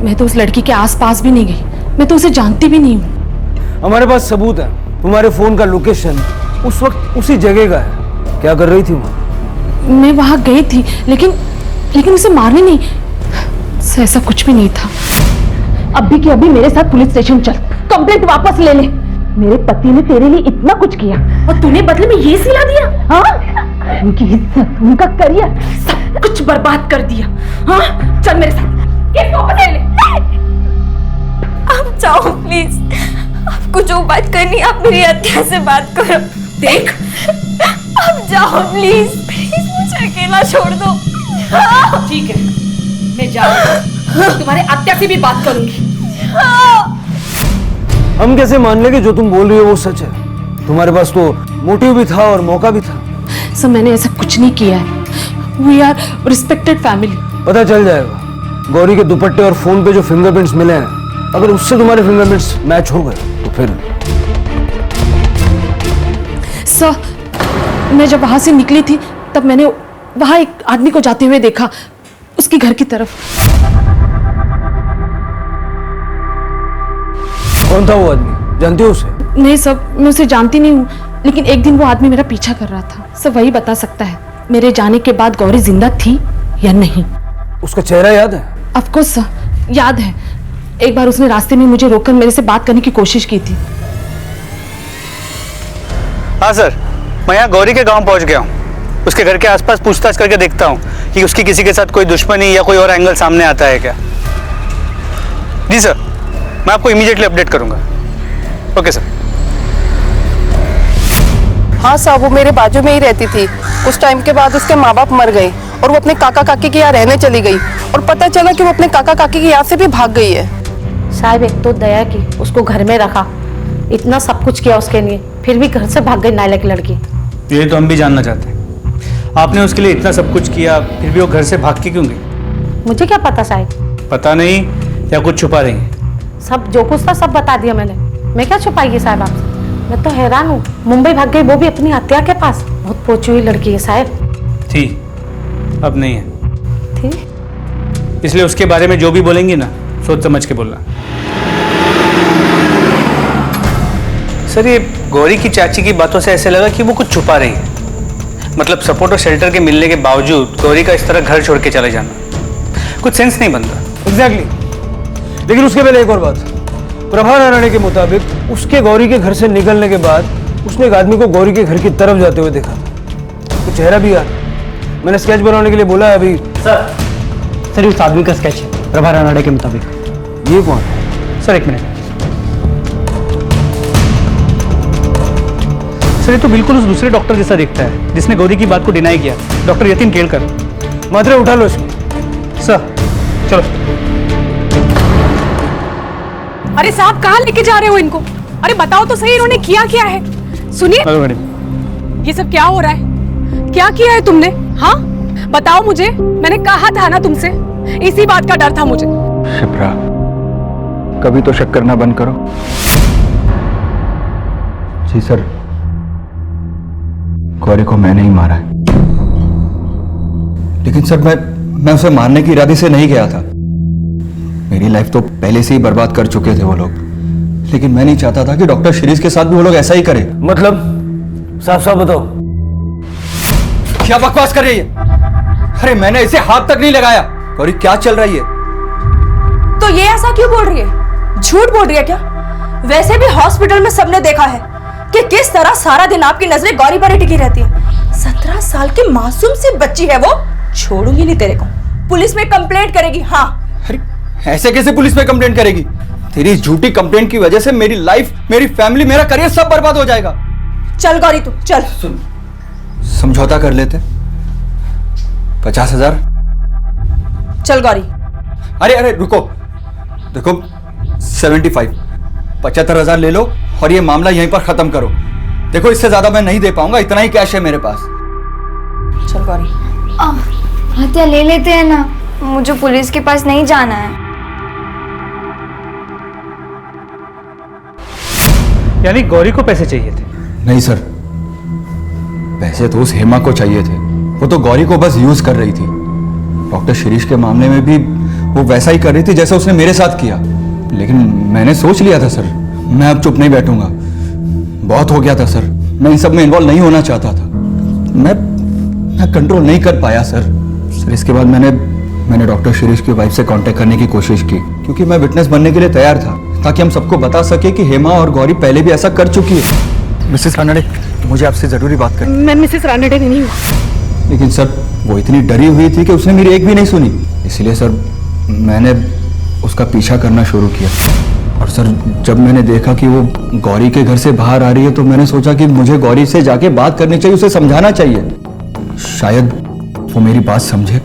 Speaker 14: मैं तो उस लड़की के आसपास भी नहीं गई, मैं तो उसे जानती भी नहीं हूँ।
Speaker 17: हमारे पास सबूत है, तुम्हारे फोन का लोकेशन उस वक्त उसी जगह का है। क्या कर रही थी वो?
Speaker 14: मैं वहां गई थी, लेकिन उसे मारने नहीं, ऐसा कुछ भी नहीं था। अभी के अभी मेरे साथ पुलिस स्टेशन चल, कंप्लेंट वापस ले ले। मेरे पति ने तेरे लिए इतना कुछ किया और तूने बदले में ये सिला दिया? हाँ, उनकी इज्जत, उनका करियर, सब कुछ बर्बाद कर दिया। हाँ, चल मेरे साथ, केस वापस ले ले।
Speaker 7: आप जाओ प्लीज, आपको जो बात करनी आप मेरी हत्या से बात करो।
Speaker 14: देख,
Speaker 7: आप जाओ प्लीज, प्लीज मुझे अकेला छोड़ दो।
Speaker 14: ठीक है, मैं जा रही हूँ, तुम्हारे हत्या से भी बात करूंगी।
Speaker 17: हम कैसे मान लेंगे जो तुम बोल रही हो वो सच है? तुम्हारे पास तो मोटिव भी था और मौका भी था।
Speaker 14: सर मैंने ऐसा कुछ नहीं किया है, वी आर रिस्पेक्टेड फैमिली।
Speaker 17: पता चल जाएगा। गौरी के दुपट्टे और फोन पे जो फिंगरप्रिंट्स मिले हैं, अगर उससे तुम्हारे फिंगरप्रिंट्स मैच हो गए तो फिर।
Speaker 14: सर मैं जब वहां से निकली थी तब मैंने वहां एक आदमी को जाते हुए देखा, उसके घर की तरफ।
Speaker 17: कौन था वो आदमी? जानती हो उसे?
Speaker 14: नहीं सर, मैं उसे जानती नहीं हूँ, लेकिन एक दिन वो आदमी मेरा पीछा कर रहा था। सर वही बता सकता है मेरे जाने के बाद गौरी जिंदा थी या नहीं।
Speaker 17: उसका चेहरा याद है?
Speaker 14: ऑफ कोर्स सर, याद है। एक बार उसने रास्ते में मुझे रोककर मेरे से बात करने की कोशिश की थी।
Speaker 2: हाँ सर, मैं यहाँ गौरी के गांव पहुँच गया हूँ। उसके घर के आसपास पूछताछ करके देखता हूँ कि उसकी किसी के साथ कोई दुश्मनी या कोई और एंगल सामने आता है क्या। जी सर, मैं आपको इमीडिएटली अपडेट करूँगा। Okay sir.
Speaker 21: हाँ साहब, वो मेरे बाजू में ही रहती थी। कुछ टाइम के बाद उसके माँ बाप मर गए और वो अपने काका काकी के यहाँ रहने चली गई, और पता चला कि वो अपने काका काकी के यहाँ से भी भाग गई है।
Speaker 22: साहब एक तो दया की, उसको घर में रखा, इतना सब कुछ किया उसके लिए, फिर भी घर से भाग गई नालायक लड़की।
Speaker 2: ये तो हम भी जानना चाहते हैं।
Speaker 8: आपने उसके लिए इतना सब कुछ किया, फिर भी वो घर से भाग के क्यों गई?
Speaker 22: मुझे क्या पता साहब?
Speaker 8: पता नहीं या कुछ छुपा रही है?
Speaker 22: सब जो कुछ था सब बता दिया मैंने। मैं क्या छुपाएगी साहब आपसे? मैं तो हैरान हूँ, मुंबई भाग गई, वो भी अपनी हत्या के पास। बहुत पोची हुई लड़की है साहब।
Speaker 8: थी, अब नहीं है।
Speaker 22: थी?
Speaker 8: इसलिए उसके बारे में जो भी बोलेंगी ना, सोच समझ के बोलना। सर, ये गौरी की चाची की बातों से ऐसे लगा कि वो कुछ छुपा रही है। मतलब सपोर्ट और शेल्टर के मिलने के बावजूद गौरी का इस तरह घर छोड़ के चले जाना कुछ सेंस नहीं बनता।
Speaker 17: एग्जैक्टली। लेकिन उसके पहले एक और बात, प्रभा रानड़े के मुताबिक उसके गौरी के घर से निकलने के बाद उसने एक आदमी को गौरी के घर की तरफ जाते हुए देखा था। तो चेहरा भी याद, मैंने स्केच बनाने के लिए बोला है अभी।
Speaker 12: सर उस आदमी का स्केच है प्रभा रानड़े के मुताबिक।
Speaker 17: ये कौन?
Speaker 8: सर एक मिनट। सर ये तो बिल्कुल उस दूसरे डॉक्टर जैसा दिखता है जिसने गौरी की बात को डिनाई किया, डॉक्टर यतीन केलकर।
Speaker 17: मात्रे उठा लो इसको।
Speaker 8: सर चलो।
Speaker 21: अरे साहब कहाँ लेके जा रहे हो इनको? अरे बताओ तो सही, इन्होंने किया क्या है? सुनिए।
Speaker 8: Hello madam.
Speaker 21: ये सब क्या हो रहा है? क्या किया है तुमने? हाँ बताओ मुझे, मैंने कहा था ना तुमसे, इसी बात का डर था मुझे।
Speaker 6: शिप्रा, कभी तो शक करना बंद करो। जी सर, गौरी को मैंने ही मारा है। लेकिन सर मैं उसे मारने की इरादे से नहीं गया था। मेरी लाइफ तो पहले से ही बर्बाद कर चुके थे वो लोग, लेकिन मैं नहीं चाहता था कि डॉक्टर शिरीष के साथ भी वो लोग ऐसा ही करें।
Speaker 17: मतलब साफ साफ बताओ,
Speaker 6: क्या बकवास कर रही है? अरे मैंने इसे हाथ तक नहीं लगाया। गौरी क्या चल रही है?
Speaker 14: तो ये ऐसा क्यों बोल रही है? झूठ बोल रही है क्या? वैसे भी हॉस्पिटल में सबने देखा है कि किस तरह सारा दिन आपकी नजरें गौरी पर ही टिकी रहती है। 17 साल की मासूम सी बच्ची है वो। छोड़ूंगी नहीं तेरे को, पुलिस में कंप्लेंट करेगी। हाँ।
Speaker 6: अरे ऐसे कैसे पुलिस में कंप्लेंट करेगी? तेरी झूठी कंप्लेंट की वजह से मेरी लाइफ, मेरी फैमिली, मेरा करियर सब बर्बाद हो जाएगा।
Speaker 14: चल गौरी तू चल।
Speaker 6: सुन, समझौता कर लेते। 50,000।
Speaker 14: चल गौरी।
Speaker 6: अरे रुको, देखो 75, 75,000 ले लो और ये मामला यहीं पर खत्म करो। देखो इससे ज्यादा मैं नहीं दे पाऊंगा, इतना ही कैश है मेरे पास।
Speaker 14: चल गौरी।
Speaker 10: हत्या ले लेते हैं ना, मुझे पुलिस के पास नहीं जाना है।
Speaker 8: यानी गौरी को पैसे चाहिए थे?
Speaker 6: नहीं सर, पैसे तो उस हेमा को चाहिए थे। वो तो गौरी को बस यूज कर रही थी। डॉक्टर शिरीष के मामले में भी वो वैसा ही कर रही थी जैसा उसने मेरे साथ किया। लेकिन मैंने सोच लिया था सर, मैं अब चुप नहीं बैठूंगा। बहुत हो गया था सर, मैं इन सब में इन्वॉल्व नहीं होना चाहता था। मैं कंट्रोल नहीं कर पाया सर। इसके बाद मैंने डॉक्टर शिरीष की वाइफ से कांटेक्ट करने की कोशिश की, क्योंकि मैं विटनेस बनने के लिए तैयार था, ताकि हम सबको बता सके कि हेमा और गौरी पहले भी ऐसा कर चुकी है। मिसेस रानड़े, मुझे आपसे जरूरी बात करनी।
Speaker 21: मैं मिसेस रानड़े नहीं हूँ।
Speaker 6: लेकिन सर वो इतनी डरी हुई थी कि उसने मेरी एक भी नहीं सुनी। इसलिए सर मैंने उसका पीछा करना शुरू किया। और सर जब मैंने देखा कि वो गौरी के घर से बाहर आ रही है, तो मैंने सोचा कि मुझे गौरी से जाके बात करनी चाहिए, उसे समझाना चाहिए। शायद वो मेरी बात समझे।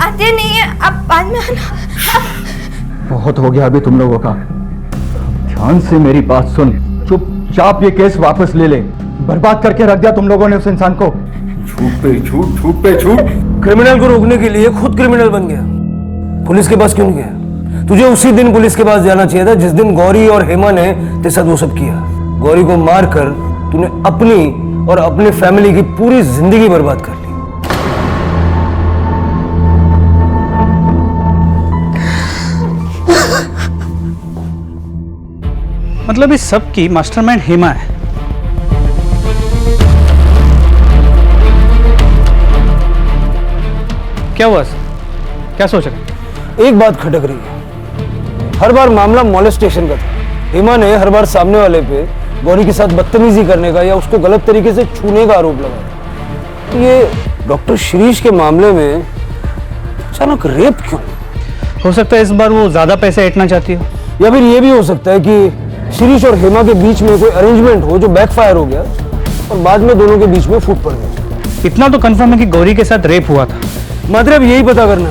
Speaker 10: आते नहीं है, आप बाद में आना।
Speaker 6: बहुत हो गया अभी तुम लोगों का। ध्यान से मेरी बात सुन, चुपचाप ये केस वापस ले ले। बर्बाद करके रख दिया तुम लोगों ने उस इंसान को।
Speaker 17: झूठ पे झूठ, झूठ पे झूठ। क्रिमिनल को रोकने के लिए खुद क्रिमिनल बन गया। पुलिस के पास क्यों नहीं गया? तुझे उसी दिन पुलिस के पास जाना चाहिए था जिस दिन गौरी और हेमा ने तेरे साथ वो सब किया। गौरी को मारकर तूने अपनी और अपने फैमिली की पूरी जिंदगी बर्बाद कर ली।
Speaker 8: मतलब इस सब की मास्टरमाइंड हेमा है। क्या हुआ सर? क्या सोच रहे?
Speaker 17: एक बात खटक रही है। हर बार मामला मॉलेस्टेशन का था। हेमा ने हर बार सामने वाले पे गौरी के साथ बदतमीजी करने का या उसको गलत तरीके से छूने का आरोप लगाया। तो ये डॉक्टर शिरीष के मामले में अचानक रेप क्यों?
Speaker 8: हो सकता है इस बार वो ज्यादा पैसे ऐंठना चाहती हो,
Speaker 17: या फिर ये भी हो सकता है कि शिरीष और हेमा के बीच में कोई अरेंजमेंट हो जो बैकफायर हो गया और बाद में दोनों के बीच में फूट पड़ गई।
Speaker 8: इतना तो कंफर्म है कि गौरी के साथ रेप हुआ था।
Speaker 17: मतलब यही पता करना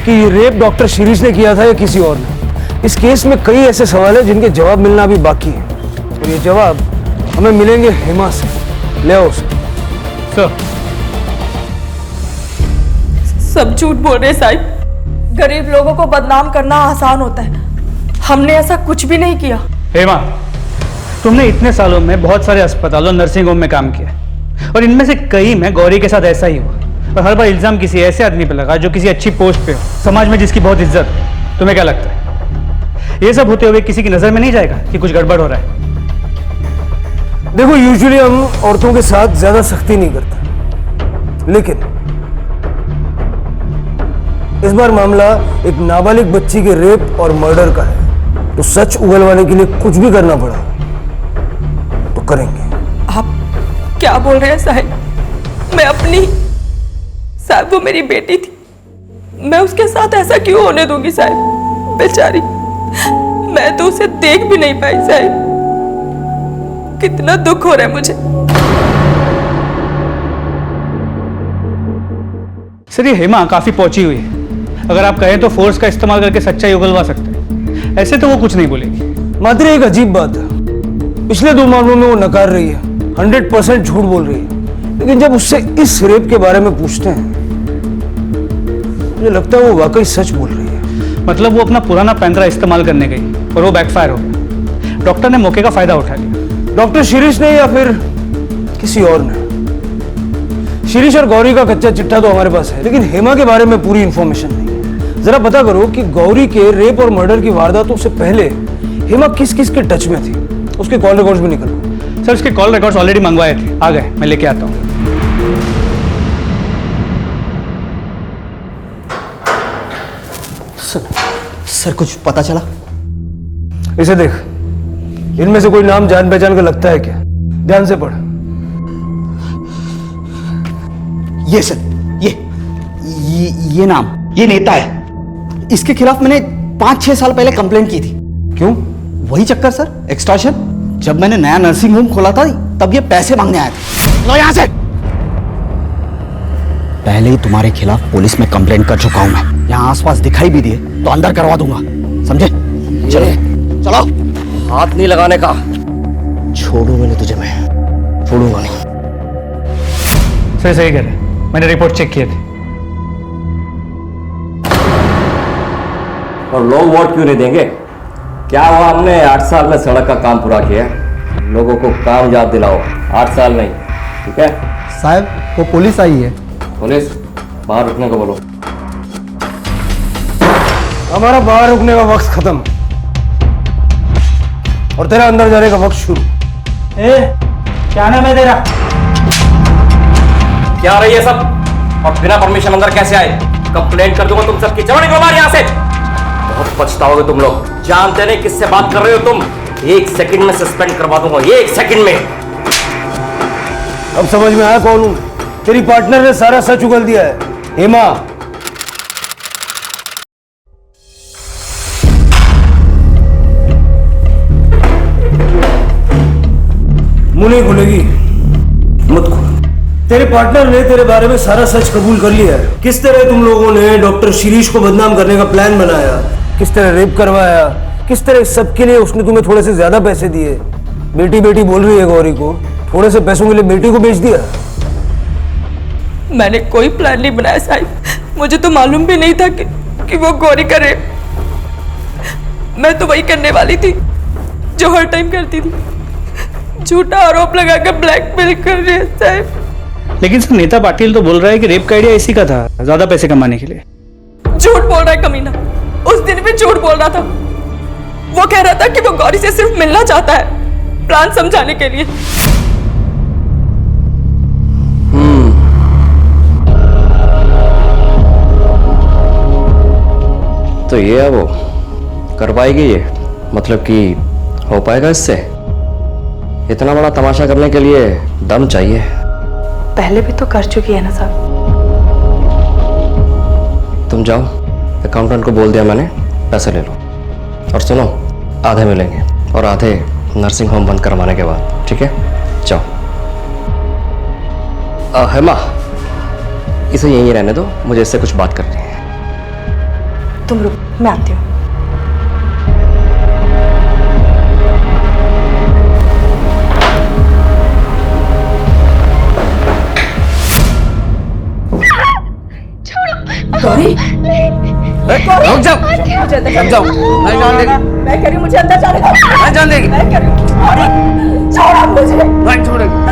Speaker 17: कि ये रेप डॉक्टर शिरीष ने किया था या किसी और ने। इस केस में कई ऐसे सवाल हैं जिनके जवाब मिलना अभी बाकी है, और ये जवाब हमें मिलेंगे हेमा से। ले आओ उसे।
Speaker 21: सर,
Speaker 14: सब झूठ बोल रहे साहिब। गरीब लोगों को बदनाम करना आसान होता है, हमने ऐसा कुछ भी नहीं किया।
Speaker 11: हेमा, तुमने इतने सालों में बहुत सारे अस्पतालों नर्सिंग होम में काम किया और इनमें से कई में गौरी के साथ ऐसा ही हुआ, और हर बार इल्जाम किसी ऐसे आदमी पे लगा जो किसी अच्छी पोस्ट पे हो, समाज में जिसकी बहुत इज्जत हो। तुम्हें क्या लगता है ये सब होते हुए किसी की नजर में नहीं जाएगा कि कुछ गड़बड़ हो रहा है?
Speaker 17: देखो, यूजुअली हम औरतों के साथ ज्यादा सख्ती नहीं करते, लेकिन इस बार मामला एक नाबालिग बच्ची के रेप और मर्डर का है, तो सच उगलवाने के लिए कुछ भी करना पड़ा तो करेंगे।
Speaker 14: आप क्या बोल रहे हैं साहिब? मैं अपनी साहब, वो मेरी बेटी थी, मैं उसके साथ ऐसा क्यों होने दूंगी साहब? बेचारी, मैं तो उसे देख भी नहीं पाई साहब। कितना दुख हो रहा है मुझे।
Speaker 11: सर, ये हेमा काफी पहुंची हुई है, अगर आप कहें तो फोर्स का इस्तेमाल करके सच्चाई उगलवा सकते हैं। ऐसे तो वो कुछ नहीं बोलेगी।
Speaker 17: मात्र एक अजीब बात है, पिछले 2 मामलों में वो नकार रही है, 100% झूठ बोल रही है, लेकिन जब उससे इस रेप के बारे में पूछते हैं मुझे लगता है वो वाकई सच बोल रही है।
Speaker 11: मतलब वो अपना पुराना पैंतरा इस्तेमाल करने गई और वो बैकफायर हो गया। डॉक्टर ने मौके का फायदा उठा लिया।
Speaker 17: डॉक्टर शिरीष ने या फिर किसी और ने? शिरीष और गौरी का कच्चा चिट्ठा तो हमारे पास है, लेकिन हेमा के बारे में पूरी इंफॉर्मेशन नहीं है। जरा पता करो कि गौरी के रेप और मर्डर की वारदातों से पहले हेमा किस किस के टच में थी। उसके कॉल रिकॉर्ड्स भी निकलो।
Speaker 11: सर, उसके कॉल रिकॉर्ड्स ऑलरेडी मंगवाए थे, आ गए, मैं लेके आता हूँ।
Speaker 13: सर, कुछ पता चला?
Speaker 17: इसे देख, इनमें से कोई नाम जान पहचान का लगता है क्या? ध्यान से पढ़।
Speaker 13: ये सर, ये नाम, ये नेता है। इसके खिलाफ मैंने 5-6 साल पहले कंप्लेंट की थी।
Speaker 17: क्यों?
Speaker 13: वही चक्कर सर, एक्सटॉर्शन। जब मैंने नया नर्सिंग होम खोला था तब ये पैसे मांगने आए थे। लो यहां से। पहले ही तुम्हारे खिलाफ पुलिस में कंप्लेंट कर चुका हूं मैं। यहाँ आसपास दिखाई भी दिए तो अंदर करवा दूंगा, समझे? चलो चलो। हाथ नहीं लगाने का। छोड़ूंगा नहीं तुझे, मैं छोड़ूंगा नहीं।
Speaker 11: सही कह रहे, मैंने रिपोर्ट चेक किए थे।
Speaker 4: और लोग वोट क्यों नहीं देंगे? क्या हुआ, हमने 8 साल में सड़क का काम पूरा किया। लोगों को काम याद दिलाओ, 8 साल नहीं, ठीक है?
Speaker 5: साहब, वो पुलिस आई है।
Speaker 4: पुलिस? बाहर रुकने को बोलो।
Speaker 17: हमारा बाहर रुकने का वक्त खत्म और तेरा अंदर जाने का वक्त शुरू।
Speaker 11: क्या नाम है तेरा?
Speaker 4: क्या रही है सब? और बिना परमिशन अंदर कैसे आए? कंप्लेंट कर दूंगा तुम सबकी। चलो निकलो बाहर यहाँ से। बहुत पछताओगे तुम लोग। जानते नहीं किससे बात कर रहे हो तुम। 1 सेकंड में सस्पेंड करवा दूंगा, 1 सेकंड में।
Speaker 17: अब समझ में आया कौन हूं? तेरी पार्टनर ने सारा सच उगल दिया है, हेमा। मुंह नहीं खुलेगी, मत खोल। तेरे पार्टनर ने तेरे बारे में सारा सच कबूल कर लिया है। किस तरह तुम लोगों ने डॉक्टर शिरीष को बदनाम करने का प्लान बनाया, किस तरह रेप करवाया, किस तरह सबके लिए उसने तुम्हें थोड़े से ज्यादा पैसे दिए। बेटी बेटी बोल रही है गौरी को, थोड़े से पैसों के लिए बेटी को बेच दिया।
Speaker 14: मैंने कोई प्लान नहीं बनाया साहिब। मुझे तो मालूम भी नहीं था कि वो गौरी करे। मैं तो वही करने वाली थी जो हर टाइम करती थी, झूठा आरोप लगाकर ब्लैकमेल कर रही है साहिब।
Speaker 11: लेकिन सर, नेता पाटिल तो बोल रहा है कि रेप का आइडिया इसी का था, ज्यादा पैसे कमाने के लिए।
Speaker 14: झूठ बोल रहा है कमीना। उस दिन भी झूठ बोल रहा था। वो कह रहा था कि वो गौरी से सिर्फ मिलना चाहता है, प्लान समझाने के लिए।
Speaker 4: तो ये है वो, कर पाएगी ये? मतलब कि हो पाएगा इससे? इतना बड़ा तमाशा करने के लिए दम चाहिए।
Speaker 21: पहले भी तो कर चुकी है ना साहब।
Speaker 4: तुम जाओ, अकाउंटेंट को बोल दिया मैंने, पैसे ले लो। और सुनो, आधे मिलेंगे और आधे नर्सिंग होम बंद करवाने के बाद, ठीक है? जाओ। हेमा, इसे यहीं रहने दो, मुझे इससे कुछ बात करनी है।
Speaker 21: तुम रुक, मैं आती हूँ। गौरी,
Speaker 17: रुक जाओ, रुक जाओ, नहीं जान देगी,
Speaker 14: मैं कह रही हूँ मुझे अंदर जाने दो।
Speaker 17: नहीं जान देगी,
Speaker 14: मैं कह रही हूँ छोड़ो मुझे।
Speaker 17: नहीं छोड़ेगी।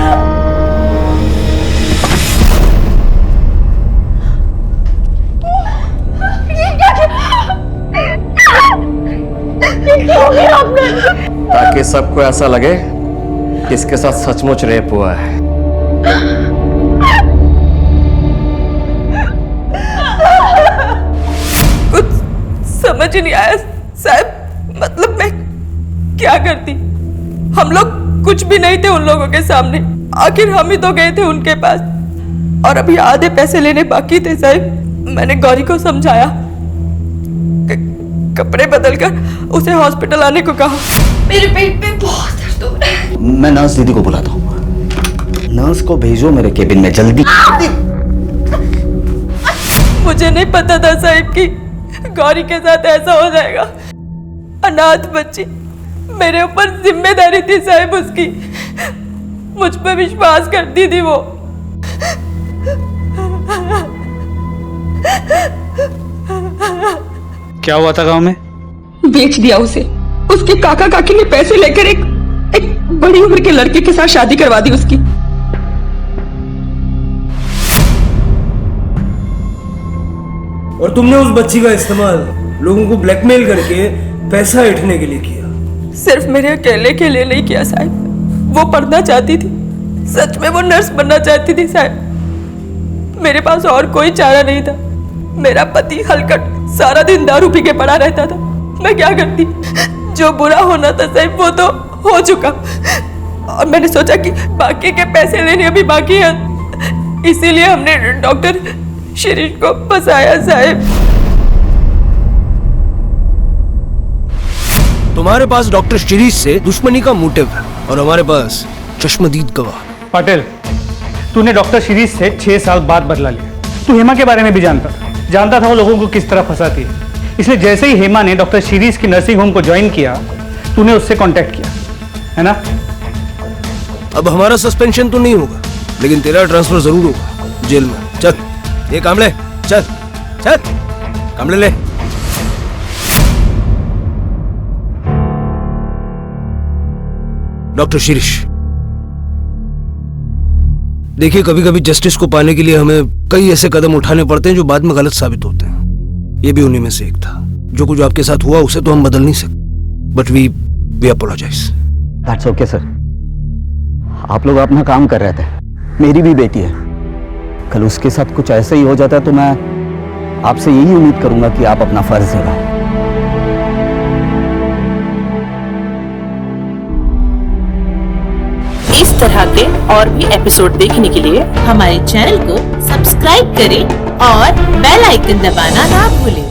Speaker 14: ये क्या हो गया आपने?
Speaker 4: ताकि सबको ऐसा लगे कि इसके साथ सचमुच रेप हुआ है।
Speaker 14: कुछ समझ ही नहीं आया साहब, मतलब मैं क्या करती? हम लोग कुछ भी नहीं थे उन लोगों के सामने, आखिर हम ही तो गए थे उनके पास और अभी आधे पैसे लेने बाकी थे साहब। मैंने गौरी को समझाया, कपड़े बदलकर उसे हॉस्पिटल आने को कहा। मेरे पेट में बहुत दर्द हो रहा है।
Speaker 13: मैं नर्स दीदी को बुलाता हूँ। नर्स को भेजो मेरे केबिन में जल्दी।
Speaker 14: मुझे नहीं पता था साहब कि गौरी के साथ ऐसा हो जाएगा। अनाथ बच्ची, मेरे ऊपर जिम्मेदारी थी साहब उसकी, मुझ पर विश्वास करती थी वो।
Speaker 11: क्या हुआ था गांव में?
Speaker 14: बेच दिया उसे। उसके काका काकी ने पैसे लेकर एक बड़ी उम्र के लड़के के साथ शादी करवा दी उसकी।
Speaker 17: और तुमने उस बच्ची का इस्तेमाल लोगों को ब्लैकमेल करके पैसा ऐंठने के लिए किया।
Speaker 14: सिर्फ मेरे अकेले के लिए नहीं किया साहब, वो पढ़ना चाहती थी, सच में वो नर्स बनना चाहती थी साहब। मेरे पास और कोई चारा नहीं था। मेरा पति हलकट सारा दिन दारू पी के पड़ा रहता था। मैं क्या करती? जो बुरा होना था साहब वो तो हो चुका, और मैंने सोचा कि बाकी के पैसे लेने अभी बाकी हैं, इसीलिए हमने डॉक्टर शिरीष को फंसाया साहब।
Speaker 17: तुम्हारे पास डॉक्टर शिरीष से दुश्मनी का मोटिव है और हमारे पास चश्मदीद गवाह।
Speaker 11: पटेल, तूने डॉक्टर शिरीष से 6 साल बाद बदला लिया। तू हेमा के बारे में भी जानता था वो लोगों को किस तरह फंसाती है। इसलिए जैसे ही हेमा ने डॉक्टर शिरीष की नर्सिंग होम को ज्वाइन किया, तूने उससे कांटेक्ट किया, है ना?
Speaker 17: अब हमारा सस्पेंशन तो नहीं होगा, लेकिन तेरा ट्रांसफर जरूर होगा जेल में। चल, ये कामले, चल चल, कामले ले। डॉक्टर शिरीष, देखिए, कभी कभी जस्टिस को पाने के लिए हमें कई ऐसे कदम उठाने पड़ते हैं जो बाद में गलत साबित होते हैं। ये भी उन्हीं में से एक था। जो कुछ आपके साथ हुआ उसे तो हम बदल नहीं सकते, but we apologise.
Speaker 13: That's okay sir. आप लोग अपना काम कर रहे थे, मेरी भी बेटी है। कल उसके साथ कुछ ऐसा ही हो जाता है तो मैं आपसे यही उम्मीद करूंगा कि आप अपना फर्ज निभाएं।
Speaker 3: इस तरह के और भी एपिसोड देखने के लिए हमारे चैनल को सब्सक्राइब करें और बेल आइकन दबाना ना भूलें।